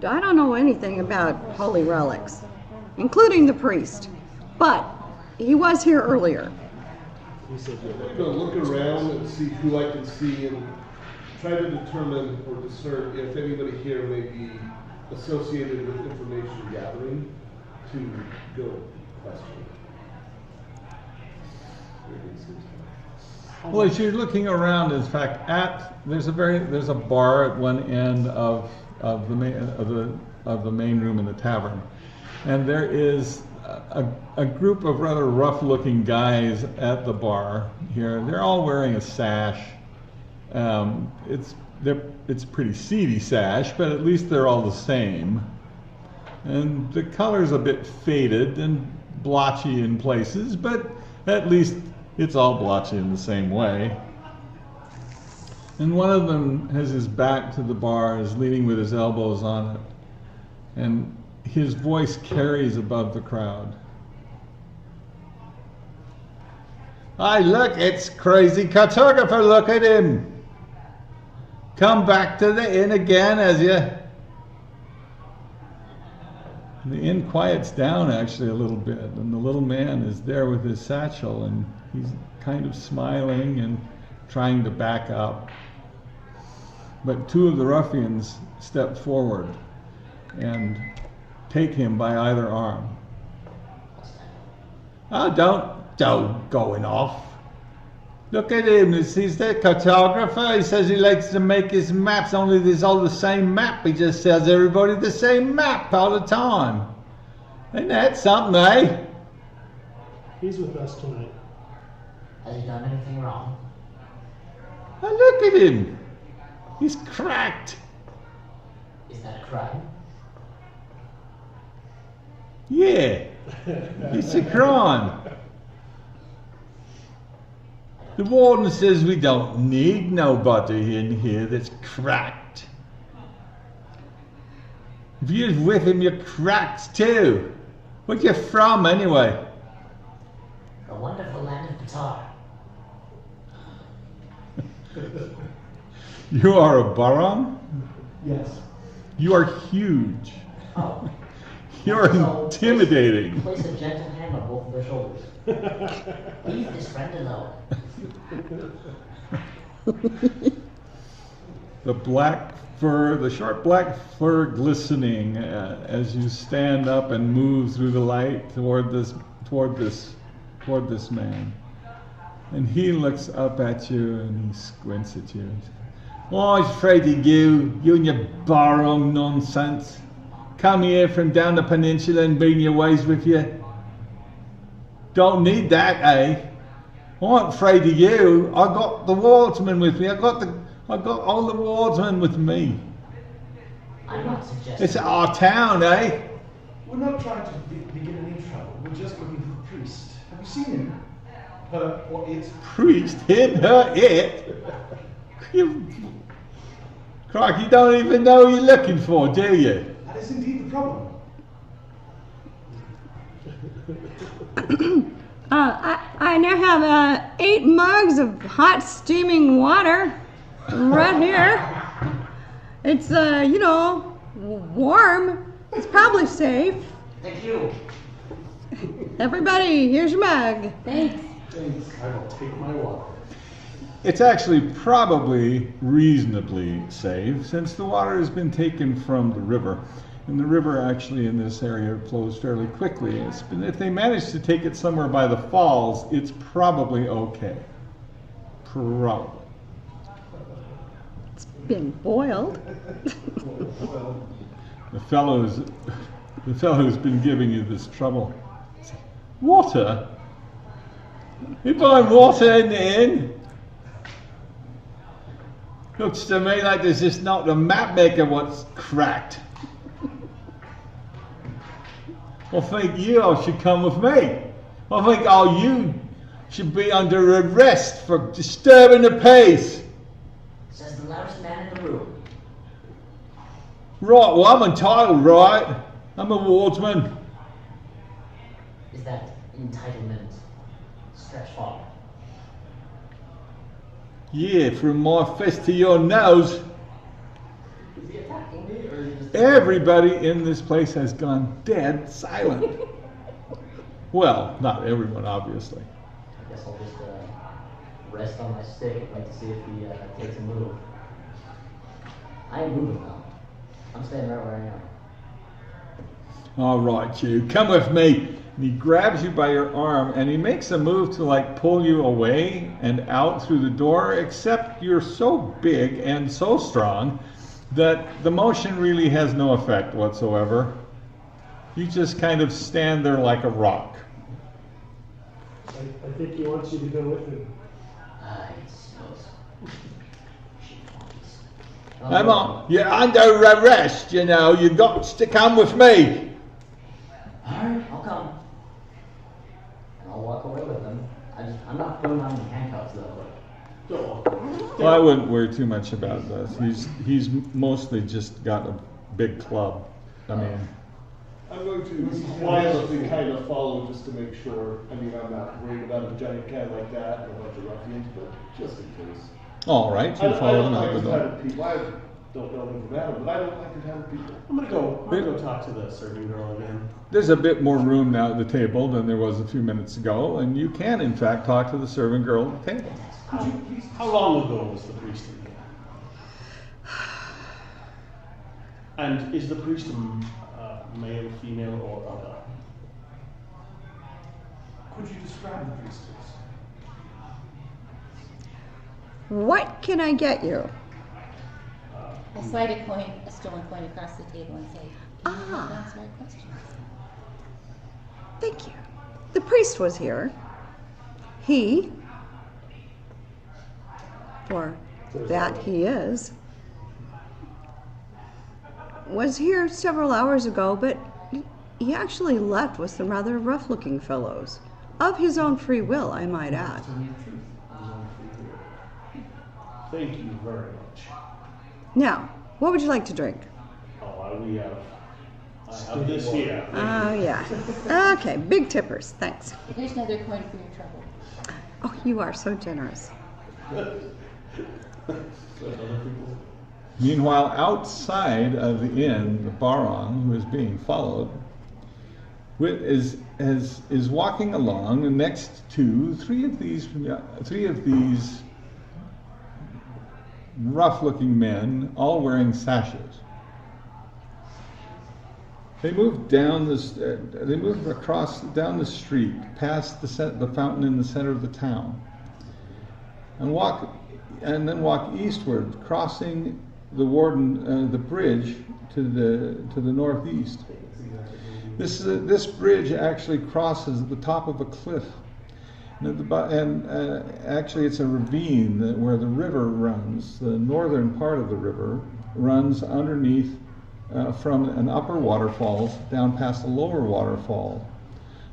I don't know anything about holy relics, including the priest, but he was here earlier. I'm going to look around and see who I can see and try to determine or discern if anybody here may be associated with information gathering to go question. Well, as you're looking around, in fact, there's a bar at one end of the main room in the tavern, and there is a group of rather rough-looking guys at the bar here. They're all wearing a sash. It's a pretty seedy sash, but at least they're all the same. And the color's a bit faded and blotchy in places, but at least it's all blotchy in the same way. And one of them has his back to the bar, is leaning with his elbows on it, and his voice carries above the crowd. Hey, look, it's crazy cartographer, look at him. Come back to the inn again, has you? The inn quiets down actually a little bit, and the little man is there with his satchel, and he's kind of smiling and trying to back up. But two of the ruffians step forward and take him by either arm. Oh, don't going off. Look at him, he's the cartographer. He says he likes to make his maps, only there's all the same map. He just tells everybody the same map all the time. Ain't that something, eh? He's with us tonight. Has he done anything wrong? Oh, look at him. He's cracked. Is that a crime? Yeah, it's a crime. The warden says we don't need nobody in here that's cracked. If you're with him, you're cracked too. Where you from, anyway? The wonderful land of Qatar. You are a Baron? Yes. You are huge. Oh. You're So, intimidating. Place a gentle hand on both of their shoulders. Leave this friend alone. The short black fur glistening as you stand up and move through the light toward this man. And he looks up at you and he squints at you. Oh, I was afraid of you and your Baron nonsense. Come here from down the peninsula and bring your ways with you. Don't need that, eh? I ain't afraid of you. I got the wardsman with me. I got all the wardsmen with me. I'm not suggesting. It's our town, eh? We're not trying to begin any trouble. We're just looking for a priest. Have you seen him? Her or it? Priest, him, her, it. Crikey, you don't even know who you're looking for, do you? That is indeed the problem. I now have 8 mugs of hot steaming water right here. It's, warm. It's probably safe. Thank you. Everybody, here's your mug. Thanks. Thanks. I will take my water. It's actually probably reasonably safe since the water has been taken from the river. And the river actually in this area flows fairly quickly. If they manage to take it somewhere by the falls, it's probably okay. Probably. It's been boiled. The fellow who's been giving you this trouble. Water? You buying water in the inn? Looks to me like there's just not the mapmaker what's cracked. I think you all should come with me. I think all you should be under arrest for disturbing the peace. Says the loudest man in the room. Right, well I'm entitled, right? I'm a wardsman. Is that entitlement stretched far? Yeah, from my fist to your nose. Is he attacking me or is he just... Everybody in this place has gone dead silent. Well, not everyone, obviously. I guess I'll just rest on my stick and wait to see if he takes a move. I ain't moving though. I'm staying right where I am. All right, you, come with me. And he grabs you by your arm and he makes a move to like pull you away and out through the door, except you're so big and so strong that the motion really has no effect whatsoever. You just kind of stand there like a rock. I think he wants you to go with him. I suppose. Come on, you're under arrest, you know. You've got to come with me. Alright, I'll come. And I'll walk away with him. I'm not putting on any handcuffs though. Well, I wouldn't worry too much about this. He's mostly just got a big club. I mean, I'm going to quietly kind of follow just to make sure. I mean, I'm not worried about a giant cat like that and a bunch of ruffians, but just in case. all right, you follow them out the door. I don't know anything about it, but I don't like to have people. I'm gonna go talk to the serving girl again. There's a bit more room now at the table than there was a few minutes ago, and you can, in fact, talk to the serving girl at the table. How long ago was the priest in here? And is the priest male, female, or other? Could you describe the priestess? What can I get you? I slide a stolen coin across the table and say, "Can you answer my questions?" Thank you. The priest was here. He, for that he is, was here several hours ago, but he actually left with some rather rough-looking fellows. Of his own free will, I might add. Thank you very much. Now, what would you like to drink? Oh, I have this here. Oh, yeah. Okay, big tippers, thanks. Here's another coin for your trouble. Oh, you are so generous. Meanwhile, outside of the inn, the Baron, who is being followed, is walking along next to three of these rough-looking men, all wearing sashes. They move down they move across down the street, past the fountain in the center of the town, and then walk eastward, crossing the bridge to the northeast. This bridge actually crosses at the top of a cliff, and actually it's a ravine where the river runs. The northern part of the river runs underneath from an upper waterfalls down past a lower waterfall.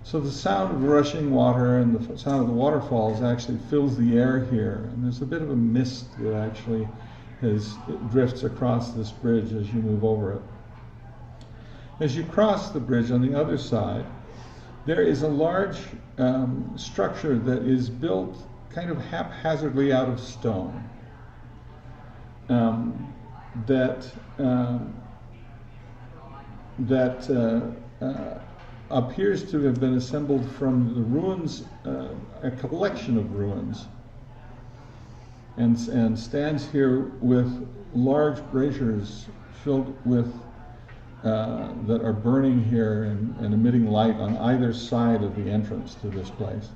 So the sound of rushing water and the sound of the waterfalls actually fills the air here, and there's a bit of a mist that actually drifts across this bridge as you move over it. As you cross the bridge on the other side, there is a large structure that is built kind of haphazardly out of stone that appears to have been assembled from the ruins, a collection of ruins, and stands here with large braziers filled with that are burning here and emitting light on either side of the entrance to this place.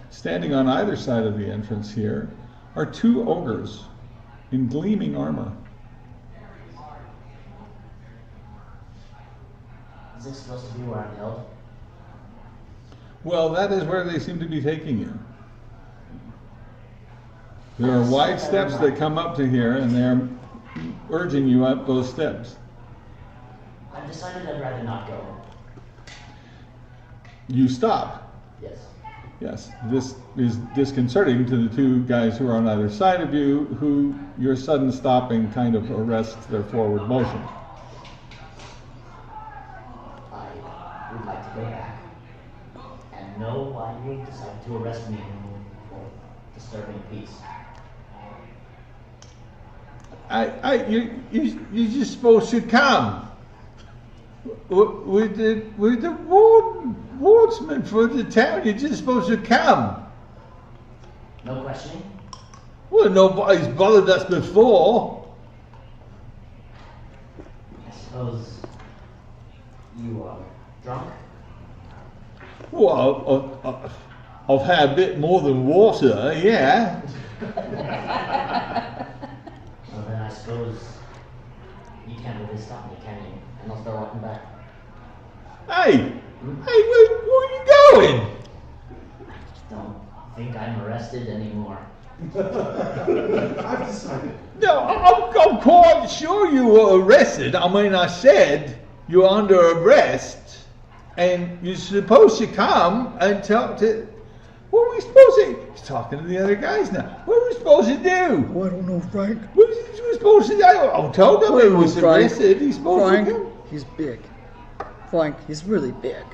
Standing on either side of the entrance here are two ogres in gleaming armor. Is this supposed to be where I'm held? Well, that is where they seem to be taking you. There are wide steps that come up to here, and they're urging you up those steps. I've decided I'd rather not go. You stop. Yes. Yes, this is disconcerting to the two guys who are on either side of you, who your sudden stopping kind of arrests their forward motion. I would like to go back and know why you decided to arrest me for disturbing peace. You're just supposed to come. With the wardsman for the town, you're just supposed to come. No questioning? Well, nobody's bothered us before. I suppose you are drunk? Well, I've had a bit more than water, yeah. Well, then I suppose you can't really stop me, can you? And I'll start walking back. Hey, where are you going? Don't think I'm arrested anymore. I've decided. No, I'm quite sure you were arrested. I mean, I said you're under arrest, and you're supposed to come and talk to. What are we supposed to? He's talking to the other guys now. What are we supposed to do? Oh, I don't know, Frank. What are we supposed to do? I told him he was arrested. He's supposed to come. He's big. Frank, he's really big.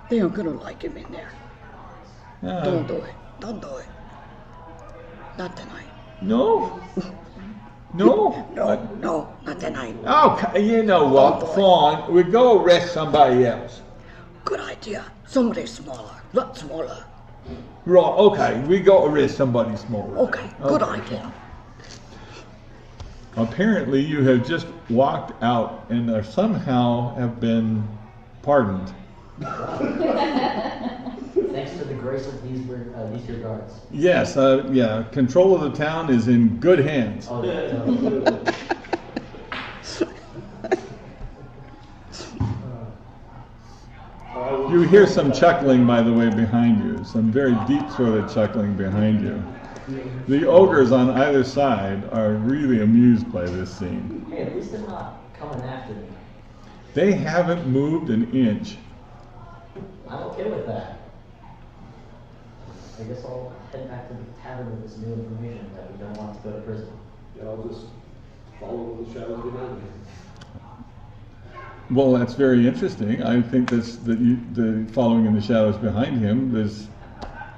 They aren't gonna like him in there. Don't do it. Don't do it. Not tonight. No? No? No, not tonight. Okay, you know what? Fine. We go arrest somebody else. Good idea. Somebody smaller. Lot smaller. Right, okay. We go arrest somebody smaller. Okay, good idea. Apparently you have just walked out and are somehow have been pardoned. Thanks to the grace of these here guards. Yes, yeah. Control of the town is in good hands. Oh, yeah. You hear some chuckling, by the way, behind you. Some very deep-throated chuckling behind you. The ogres on either side are really amused by this scene. Hey, at least they're not coming after me. They haven't moved an inch. I'm okay with that. I guess I'll head back to the tavern with this new information that we don't want to go to prison. Yeah, I'll just follow the shadows behind me. Well, that's very interesting. I think the following in the shadows behind him is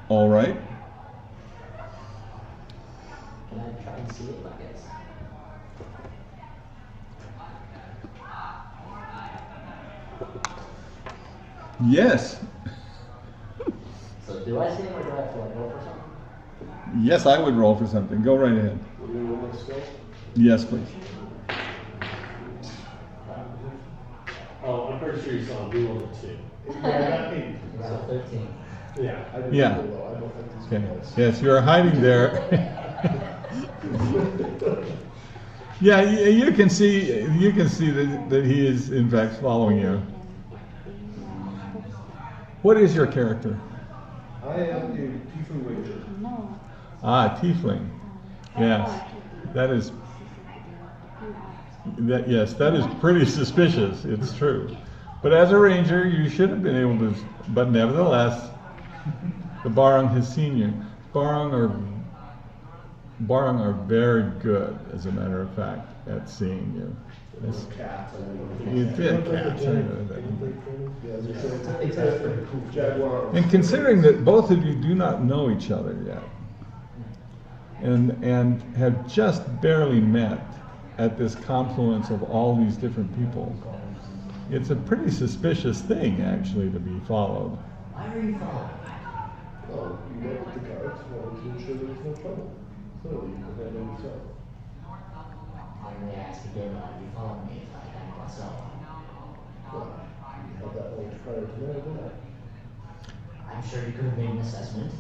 all right. Can I try and see it, I guess? Yes. So do I see him or do I have to like roll for something? Yes, I would roll for something. Go right ahead. Yes, please. Oh, I'm pretty sure you saw him. We rolled a 2. Yeah, so 13. Yeah. Yeah. Okay. Yes, you're hiding there. Yeah, you can see that he is in fact following you. What is your character? I am a tiefling ranger. No. Ah, tiefling. Yes, that is. Yes, that is pretty suspicious. It's true, but as a ranger, you should have been able to. But nevertheless, the Barong has seen you. Barong are very good, as a matter of fact, at seeing you. Yes. You did cats. And considering that both of you do not know each other yet, and have just barely met at this confluence of all these different people, it's a pretty suspicious thing, actually, to be followed. Why are you following? Well, you met with the guards, wanted to ensure there was no trouble. Clearly, you abandoned yourself. I'm going to ask again, why you following me if I had myself? Well, you had that knowledge prior to now, didn't I? I'm sure you could have made an assessment.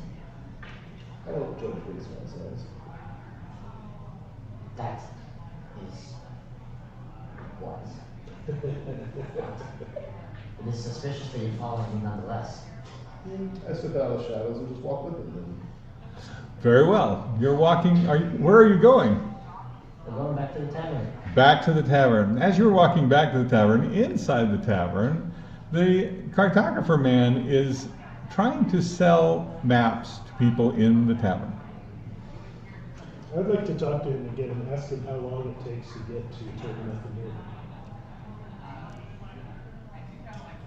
I don't judge based on size. That is was. It is suspicious that you're following me nonetheless. I step out of the shadows and just walk with them. Then. Very well. You're walking. Where are you going? We're going back to the tavern. Back to the tavern. As you're walking back to the tavern, inside the tavern, the cartographer man is trying to sell maps to people in the tavern. I'd like to talk to him again and ask him how long it takes to get to Dragonhearth.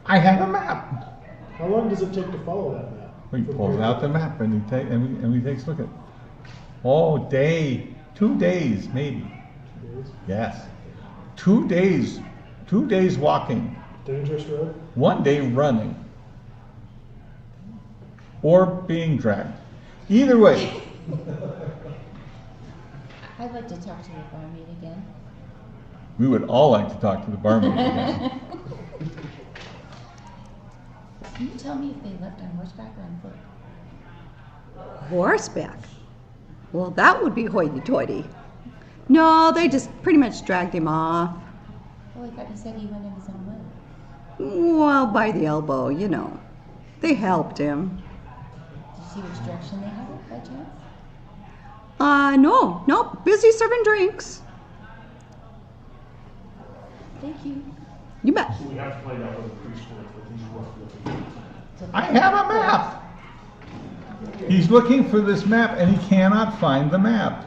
I have a map. How long does it take to follow that map? He pulls out the map and he takes a look at it. Oh, 2 days maybe. 2 days? Yes. 2 days. 2 days walking. Dangerous road? 1 day running. Or being dragged. Either way. I'd like to talk to the barmaid again. We would all like to talk to the barmaid again. Can you tell me if they left on horseback or on foot? Horseback? Well, that would be hoity-toity. No, they just pretty much dragged him off. Well, I thought you said he went in his own way. Well, by the elbow, you know. They helped him. Did you see which direction they had it by chance? No, busy serving drinks. Thank you. You bet. So we have to find out where the priest went, what he's looking for. I have a map. He's looking for this map and he cannot find the map.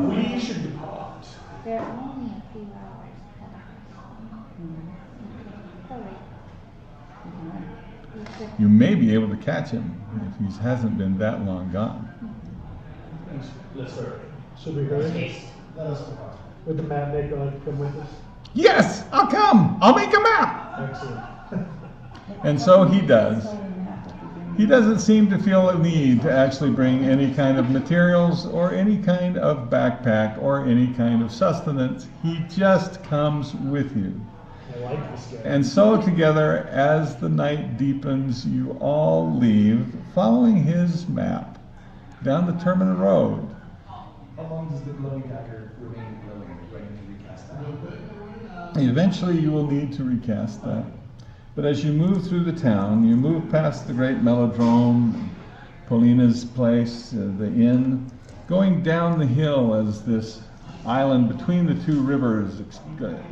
We should depart. They're only a few hours ahead. You may be able to catch him if he hasn't been that long gone. Let's hurry. Should we hurry? Let us depart. Would the map maker like to come with us? Yes, I'll come. I'll make a map. Excellent. And so he does. He doesn't seem to feel a need to actually bring any kind of materials or any kind of backpack or any kind of sustenance. He just comes with you. I like this guy. And so together, as the night deepens, you all leave, following his map, down the Termina Road. How long does the glowing dagger remain glowing when you recast that? Eventually you will need to recast that. But as you move through the town, you move past the great Melodrome, Paulina's place, the inn, going down the hill as this island between the two rivers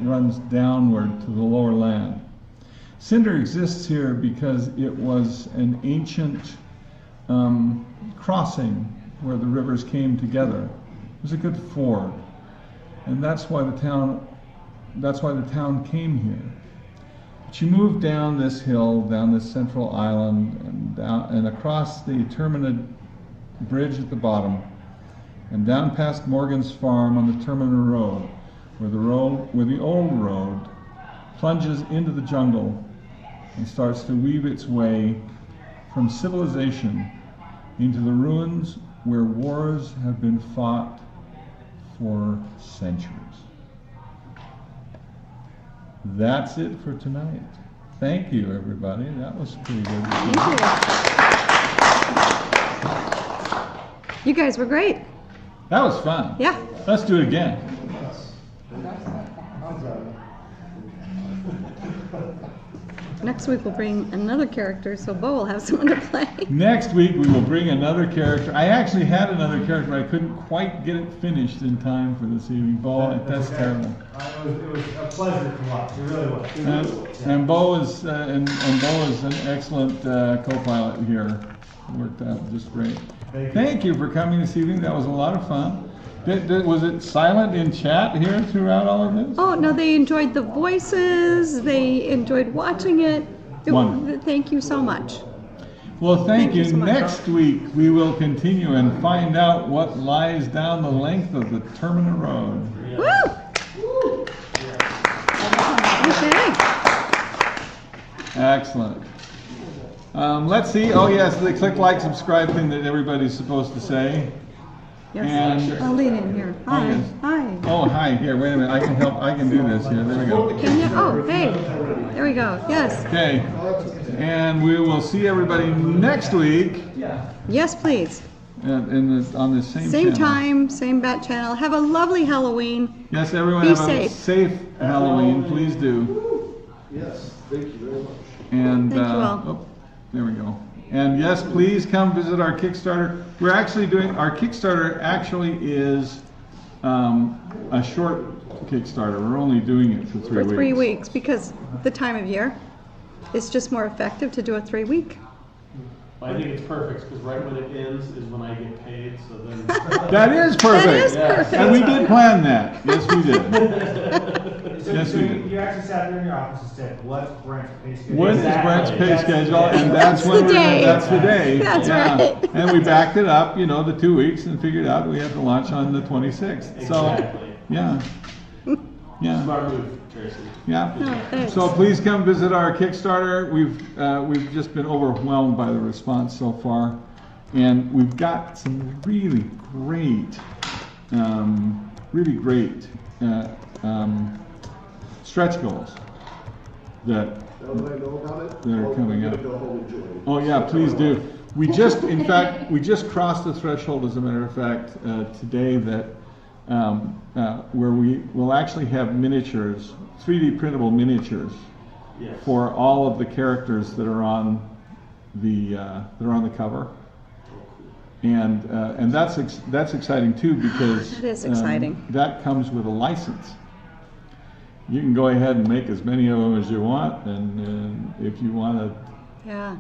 runs downward to the lower land. Cinder exists here because it was an ancient crossing where the rivers came together. It was a good ford, and that's why the town came here. But you move down this hill, down this central island, and across the Termina bridge at the bottom, and down past Morgan's farm on the Termina Road, where the old road plunges into the jungle and starts to weave its way from civilization into the ruins where wars have been fought for centuries. That's it for tonight. Thank you, everybody. That was pretty good. You guys were great. That was fun. Yeah. Let's do it again. Next week we'll bring another character, so Bo will have someone to play. Next week we will bring another character. I actually had another character, but I couldn't quite get it finished in time for this evening. Bo, that's okay. terrible. It was a pleasure to watch. It really was. And Bo is and Bo is an excellent co-pilot here. It worked out just great. Thank you for coming this evening. That was a lot of fun. Was it silent in chat here throughout all of this? Oh, no, they enjoyed the voices. They enjoyed watching it. Wonderful. Thank you so much. Well, thank you. so much. Next week we will continue and find out what lies down the length of the Termina Road. Woo! Okay. Excellent. Let's see. Oh, yes, the click, like, subscribe thing that everybody's supposed to say. Yes. And I'll lean in here. Hi. yes. Hi. Oh, hi. Here, wait a minute. I can help. I can do this here. There we go. Can you? Oh, hey. There we go. Yes. Okay. And we will see everybody next week. Yes, please. On the same Same channel. time, same bat channel. Have a lovely Halloween. Yes, everyone Be have safe. a safe Halloween. Please do. Yes, thank you very much. And Thank you all. oh, there we go. And yes, please come visit our Kickstarter. We're actually doing our Kickstarter. Actually, is a short Kickstarter. We're only doing it for 3 weeks. For 3 weeks, because the time of year, it's just more effective to do a 3-week. I think it's perfect because right when it ends is when I get paid. So then That is perfect. That is perfect. And we did plan that. Yes, we did. So Yes, we did. you actually sat there in your office and said, "What's Brent's pay schedule?" When is Brent's pay schedule? And that's That's when the day. that's the day. That's Yeah. right. And we backed it up, the 2 weeks, and figured out we have to launch on the 26th. Exactly. So, yeah. Yeah. Smart move, Tracy. Yeah. Oh, thanks. So please come visit our Kickstarter. We've just been overwhelmed by the response so far, and we've got some really great stretch goals that are coming up. Oh yeah, please do. We just, in fact, we just crossed the threshold, as a matter of fact, today that. Where we will actually have miniatures, 3D printable miniatures Yes. for all of the characters that are on the cover. And that's exciting too, because That is exciting. That comes with a license. You can go ahead and make as many of them as you want, and if you want to Yeah,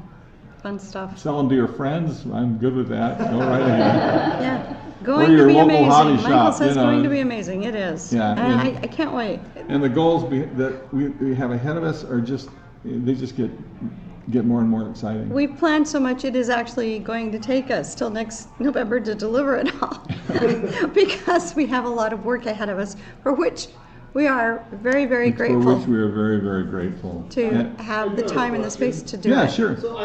fun stuff. sell them to your friends, I'm good with that. Go right ahead. Yeah, Or going your to be local hobby amazing. Michael shop, says you know. going to be amazing. It is. Yeah, And I can't wait. And the goals that we have ahead of us are just get more and more exciting. We've planned so much, it is actually going to take us till next November to deliver it all. Because we have a lot of work ahead of us, for which we are very, very For grateful which we are very, very grateful. to have the time and the space to do it. Yeah, sure. So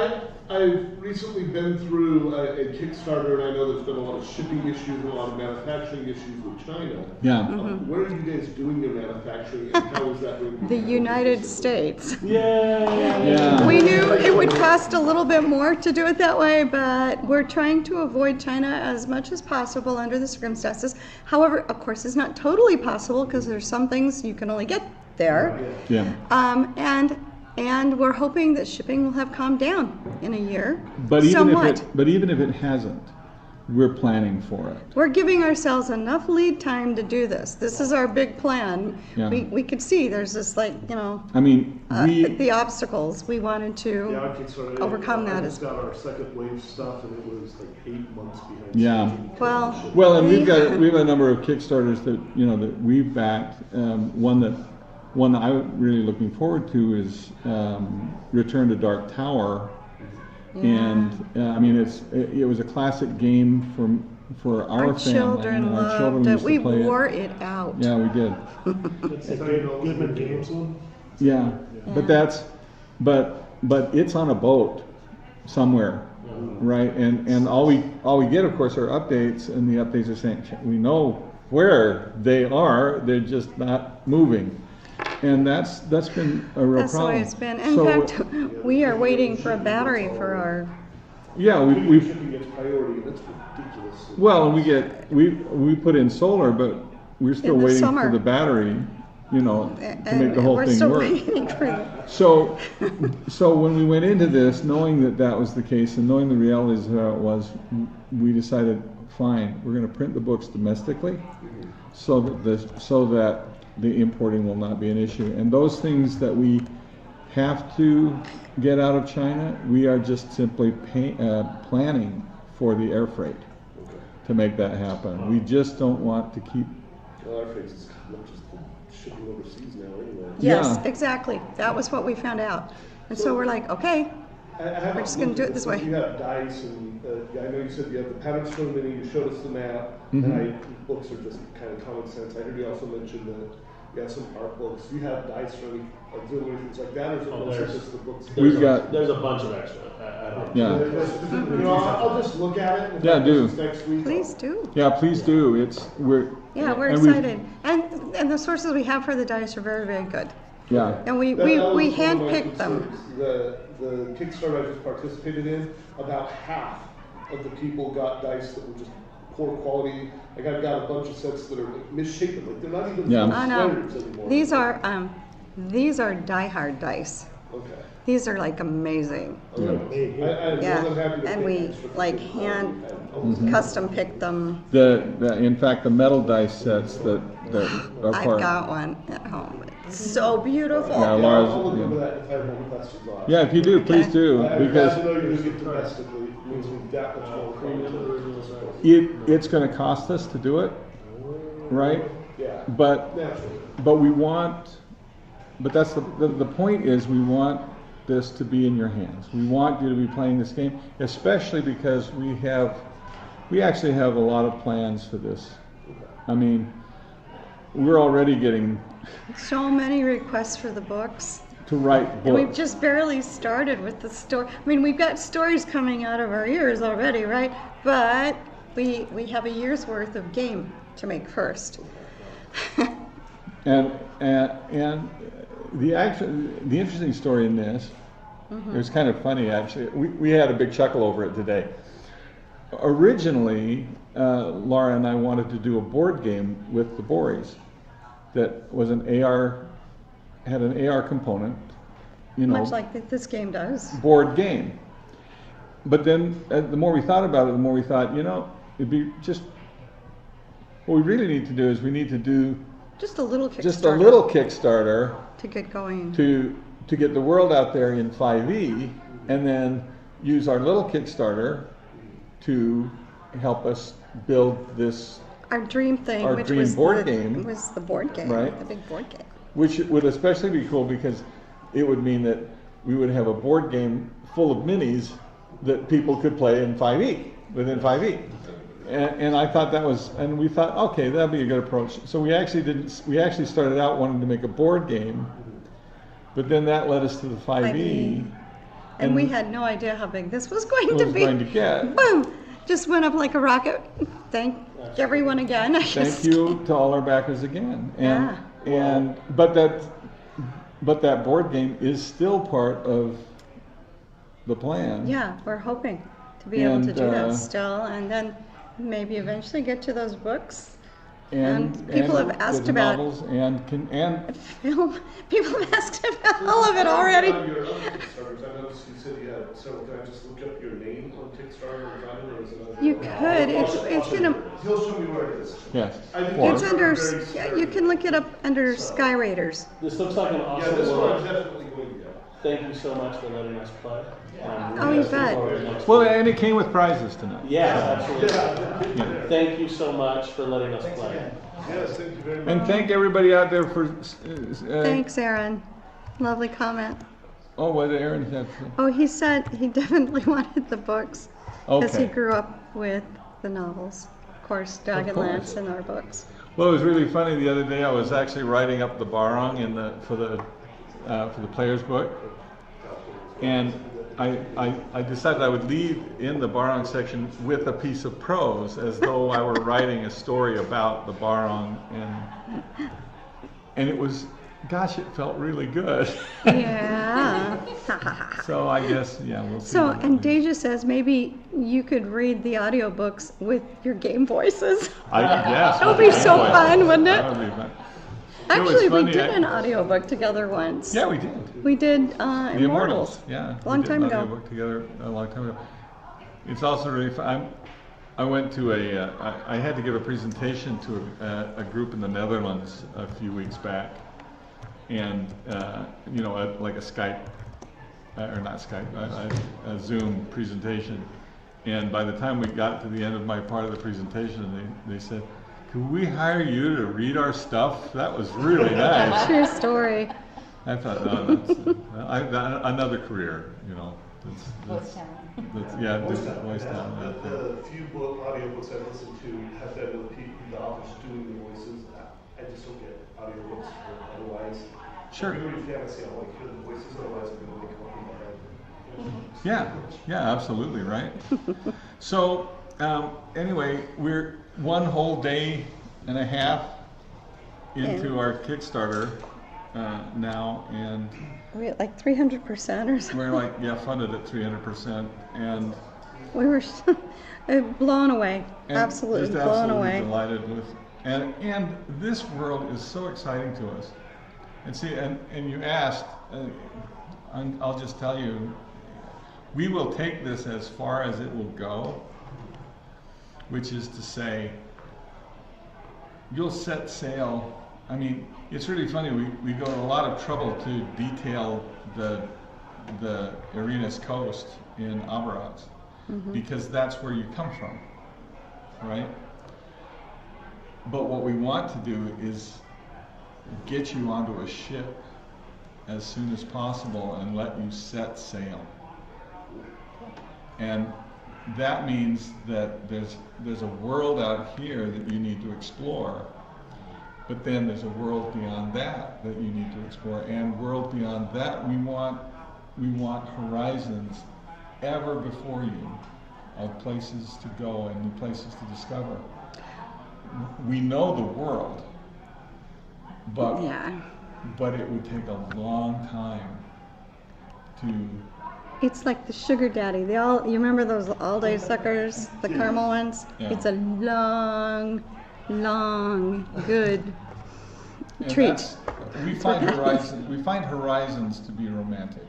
I've recently been through a Kickstarter, and I know there's been a lot of shipping issues and a lot of manufacturing issues with China. Yeah. Where are you guys doing your manufacturing, and how is that going to be? The United States. Yeah. We knew it would cost a little bit more to do it that way, but we're trying to avoid China as much as possible under the circumstances. However, of course, it's not totally possible because there's some things you can only get there. Yeah. And we're hoping that shipping will have calmed down in a year. But somewhat. even if it hasn't, we're planning for it. We're giving ourselves enough lead time to do this. This is our big plan. Yeah. We could see there's this I mean, the obstacles. We wanted to Yeah, Kickstarter, overcome that. I just got our second wave stuff, and it was like 8 months behind. Yeah. Well, and we have a number of Kickstarters that we've backed. One that I'm really looking forward to is Return to Dark Tower. Yeah. And I mean, it was a classic game for our family. Children Our loved children it. used to We play wore it out. Yeah, we did. It's a Goodman Games one. Yeah, but it's on a boat somewhere, right? And all we get, of course, are updates, and the updates are saying we know where they are, they're just not moving. And that's been a real problem. That's the way it's been. In fact, we are waiting for a battery for our. Yeah, we Shipping gets priority. That's ridiculous. well, and we put in solar, but we're still In the waiting summer. for the battery, to make the whole we're thing still work. waiting for the. So when we went into this, knowing that was the case and knowing the realities of how it was, we decided, fine, we're going to print the books domestically, so that the importing will not be an issue. And those things that we have to get out of China, we are just simply planning for the air freight to make that happen. We just don't want to keep. Well, air freight is not just shipping overseas now, anyway. Yes, Yeah. exactly. That was what we found out. And so we're like, okay, we're just going to do it this way. You have dice, and I know you said you have the pattern stone mini. You showed us the map, books are just kind of common sense. I heard you also mention that you have some art books. You have dice for any auxiliary things like that, or is it mostly just the books? There's a bunch of extra. I'll just look at it. And Yeah, do. Next week. Please do. Yeah, please do. We're and excited. And the sources we have for the dice are very, very good. Yeah. And we That was one of my handpicked them. concerns. The Kickstarter I just participated in, about half of the people got dice that were just poor quality. Like I've got a bunch of sets that are misshapen. Like they're not even Skyraiders anymore. These are die-hard dice. Okay. These are like amazing. I'm more than happy to And pay we extra for like the hand quality. custom picked them. In fact, the metal dice sets that are I've part. got one at home. It's so beautiful. Yeah, Laura's. I'll look into that if I have more questions on it. Yeah, if you do, please do, I'm because glad to know you're doing it domestically. It means we've got much more quality. it's going to cost us to do it, right? Yeah. But Naturally. we want. But that's the point is we want this to be in your hands. We want you to be playing this game, especially because we actually have a lot of plans for this. I mean, we're already getting So many requests for the books. to write And we've books. just barely started with the story. I mean, we've got stories coming out of our ears already, right? But we have a year's worth of game to make first. And the interesting story in this, it was kind of funny actually. We had a big chuckle over it today. Originally, Laura and I wanted to do a board game with the Bories that was had an AR component, you know, much like this game does. board game. But then the more we thought about it, the more we thought, you know, it'd be just, what we really need to do is we need to do just a little Kickstarter. Just a little Kickstarter to get going. To get the world out there in 5e, and then use our little Kickstarter to help us build this. Our dream thing, our which dream was board the, game, was the board game, right? The big board game. Which would especially be cool because it would mean that we would have a board game full of minis that people could play in 5e, within 5e. And I thought that was, and we thought, okay, that'd be a good approach. So we actually started out wanting to make a board game, but then that led us to the 5e. And we had no idea how big this was going to be. Going to get. Boom! Just went up like a rocket. Thank everyone again. Thank you to all our backers again. And but that board game is still part of the plan. Yeah, we're hoping to be able to do that still, and then maybe eventually get to those books. And people have asked about novels and film. People have asked about all of it already. On your other Kickstarters, I noticed you said you had several. Can I just look up your name on Kickstarter and find it, or is it under? You could. It's in a. He'll show me where it is. Yes. It's under. Yeah, you can look it up under Skyraiders. This looks like an awesome this world. one I'm definitely going to get. Thank you so much for letting us play. Oh, you bet. Well, and it came with prizes tonight. Yeah, absolutely. Yeah. Thank you so much for letting us play. Yes, thank you very much. And thank everybody out there for. Thanks, Aaron. Lovely comment. Oh, what did Aaron have? Oh, he said he definitely wanted the books because he Okay. grew up with the novels. Of course, Dragonlance and our books. Well, it was really funny. The other day, I was actually writing up the Barong for the player's book, and I decided I would leave in the Barong section with a piece of prose, as though I were writing a story about the Barong, and it was, gosh, it felt really good. Yeah. So I guess, yeah, we'll see. So, and Deja says maybe you could read the audiobooks with your game voices. Yes. That would be so fun, wouldn't it? That would be fun. Actually, we funny, did an audiobook together once. Yeah, we did. We did The Immortals. Yeah. Long time ago. We did an audiobook together a long time ago. It's also really fun. I went to I had to give a presentation to a group in the Netherlands a few weeks back. And, you know, like a Skype, or not Skype, a Zoom presentation. And by the time we got to the end of my part of the presentation, they said, "Could we hire you to read our stuff?" That was really nice. True story. I thought, oh, that's another career, you know. Voice talent. Voice talent. The few audiobooks I've listened to have been with the authors doing the voices. I just don't get audiobooks otherwise. Sure. I'm really fantasy. I like hear the voices, otherwise I'm going to make one in my head. Yeah, absolutely, right? So, anyway, we're one whole day and a half into our Kickstarter now, and we're at like 300% or something. we're like, funded at 300%, and we were blown away, absolutely just blown away. Delighted with, and this world is so exciting to us. And see, and you asked, I'll just tell you, we will take this as far as it will go, which is to say, you'll set sail. I mean, it's really funny, we go to a lot of trouble to detail the Arenas coast in Abarax, because that's where you come from, right? But what we want to do is get you onto a ship as soon as possible and let you set sail. And that means that there's a world out here that you need to explore, but then there's a world beyond that that you need to explore, and world beyond that we want horizons ever before you of places to go and new places to discover. We know the world, but it would take a long time to. It's like the sugar daddy. You remember those all-day suckers, the caramel ones? Yeah. It's a long, good treat. We find horizons to be romantic.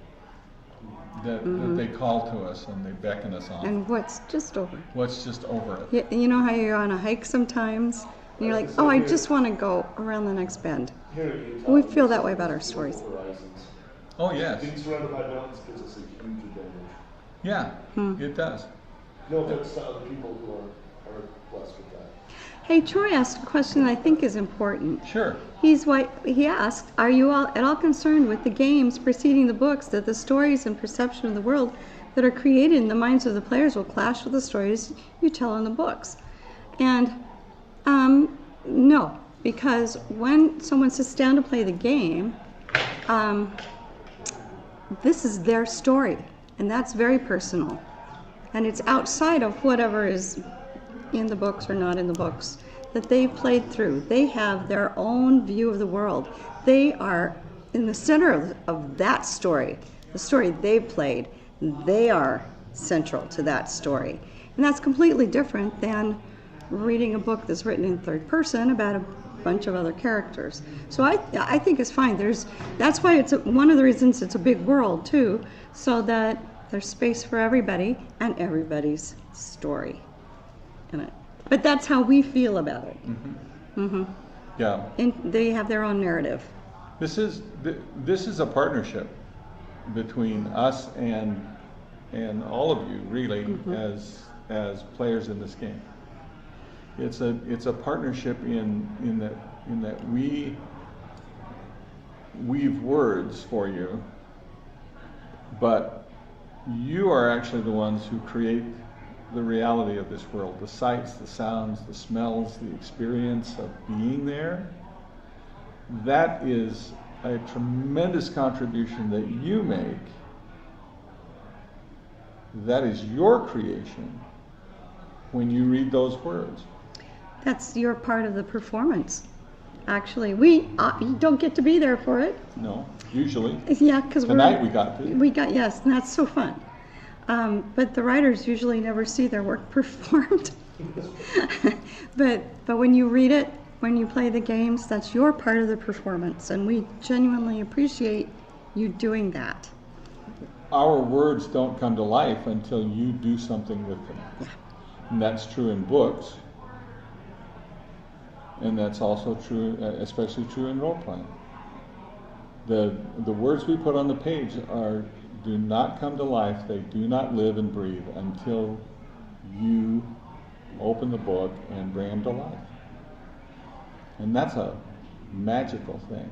That they call to us and they beckon us on. And what's just over? What's just over it? You know how you're on a hike sometimes, and you're like, oh, I just want to go around the next bend. We feel that way about our stories. Oh, yes. Being surrounded by mountains gives us a huge advantage. Yeah, it does. No offense to other people who are blessed with that. Hey, Troy asked a question that I think is important. Sure. He asked, are you all at all concerned with the games preceding the books, that the stories and perception of the world that are created in the minds of the players will clash with the stories you tell in the books? And no, because when someone sits down to play the game, this is their story, and that's very personal. And it's outside of whatever is in the books or not in the books that they've played through. They have their own view of the world. They are in the center of that story, the story they've played. They are central to that story. And that's completely different than reading a book that's written in third person about a bunch of other characters. So I think it's fine. That's why it's one of the reasons it's a big world too, so that there's space for everybody and everybody's story in it. But that's how we feel about it. Yeah. And they have their own narrative. This is a partnership between us and all of you, really, as players in this game. It's a partnership in that we weave words for you, but you are actually the ones who create the reality of this world, the sights, the sounds, the smells, the experience of being there. That is a tremendous contribution that you make. That is your creation when you read those words. That's your part of the performance. Actually, we don't get to be there for it. No, usually. Yeah, because tonight we got to. Yes, and that's so fun. But the writers usually never see their work performed. But when you read it, when you play the games, that's your part of the performance, and we genuinely appreciate you doing that. Our words don't come to life until you do something with them. Yeah. And that's true in books. And that's also true, especially true in role-playing. The words we put on the page do not come to life, they do not live and breathe until you open the book and bring them to life. And that's a magical thing.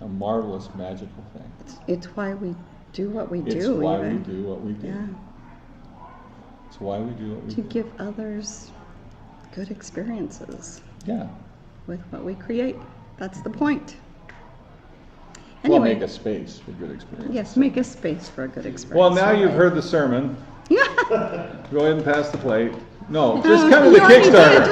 A marvelous, magical thing. It's why we do what we do. It's why we do what we do. Yeah. It's why we do what we do. To give others good experiences. Yeah. With what we create. That's the point. Anyway, well, make a space for good experience. Yes, make a space for a good experience. Well, now you've heard the sermon. Go ahead and pass the plate. No, just come to the Kickstarter.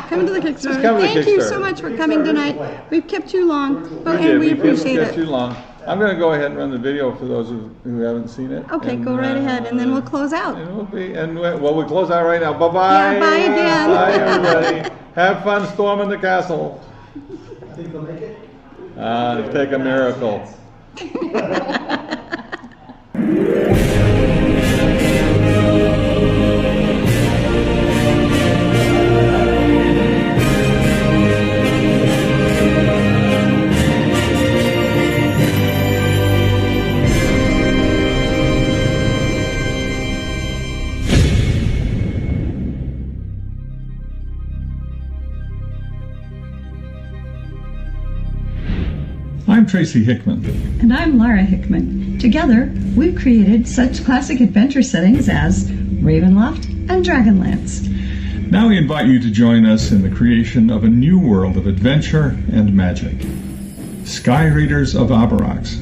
Come to the Kickstarter. Just come to the Thank you Kickstarter. so much for coming tonight. We've kept you long, and we appreciate it. Too long. I'm going to go ahead and run the video for those who haven't seen it. Okay, go right ahead, and then we'll close out. We'll close out right now. Bye-bye. Yeah, bye again. Bye, everybody. Have fun storming the castle. I think they'll make it. It'll take a miracle. I'm Tracy Hickman. And I'm Laura Hickman. Together, we've created such classic adventure settings as Ravenloft and Dragonlance. Now we invite you to join us in the creation of a new world of adventure and magic. Skyraiders of Abarax.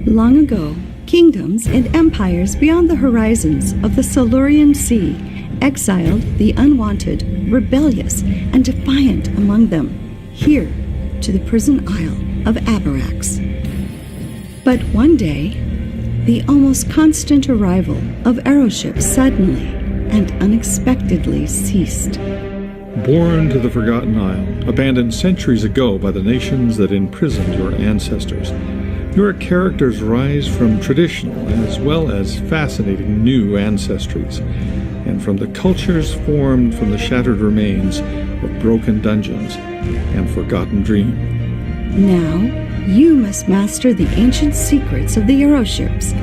Long ago, kingdoms and empires beyond the horizons of the Silurian Sea exiled the unwanted, rebellious, and defiant among them, here to the prison isle of Abarax. But one day, the almost constant arrival of aeroships suddenly and unexpectedly ceased. Born to the Forgotten Isle, abandoned centuries ago by the nations that imprisoned your ancestors, your characters rise from traditional as well as fascinating new ancestries, and from the cultures formed from the shattered remains of broken dungeons and forgotten dreams. Now, you must master the ancient secrets of the aeroships,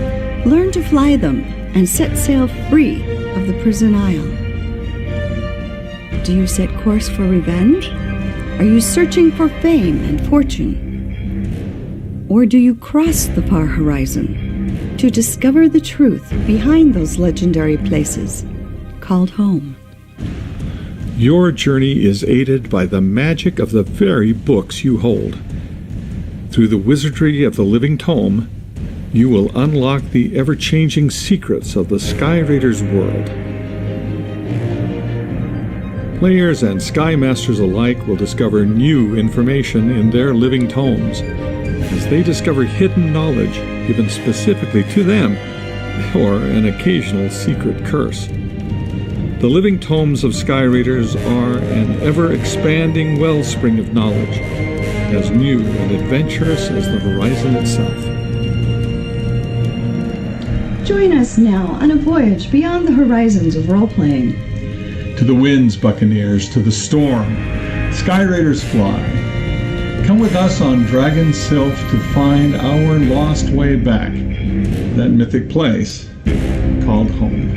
learn to fly them, and set sail free of the prison isle. Do you set course for revenge? Are you searching for fame and fortune? Or do you cross the far horizon to discover the truth behind those legendary places called home? Your journey is aided by the magic of the very books you hold. Through the wizardry of the living tome, you will unlock the ever-changing secrets of the Skyraiders world. Players and Sky Masters alike will discover new information in their living tomes as they discover hidden knowledge given specifically to them, or an occasional secret curse. The living tomes of Skyraiders are an ever-expanding wellspring of knowledge, as new and adventurous as the horizon itself. Join us now on a voyage beyond the horizons of role-playing. To the winds, buccaneers, to the storm, Skyraiders fly. Come with us on Dragon Sylph to find our lost way back, that mythic place called home.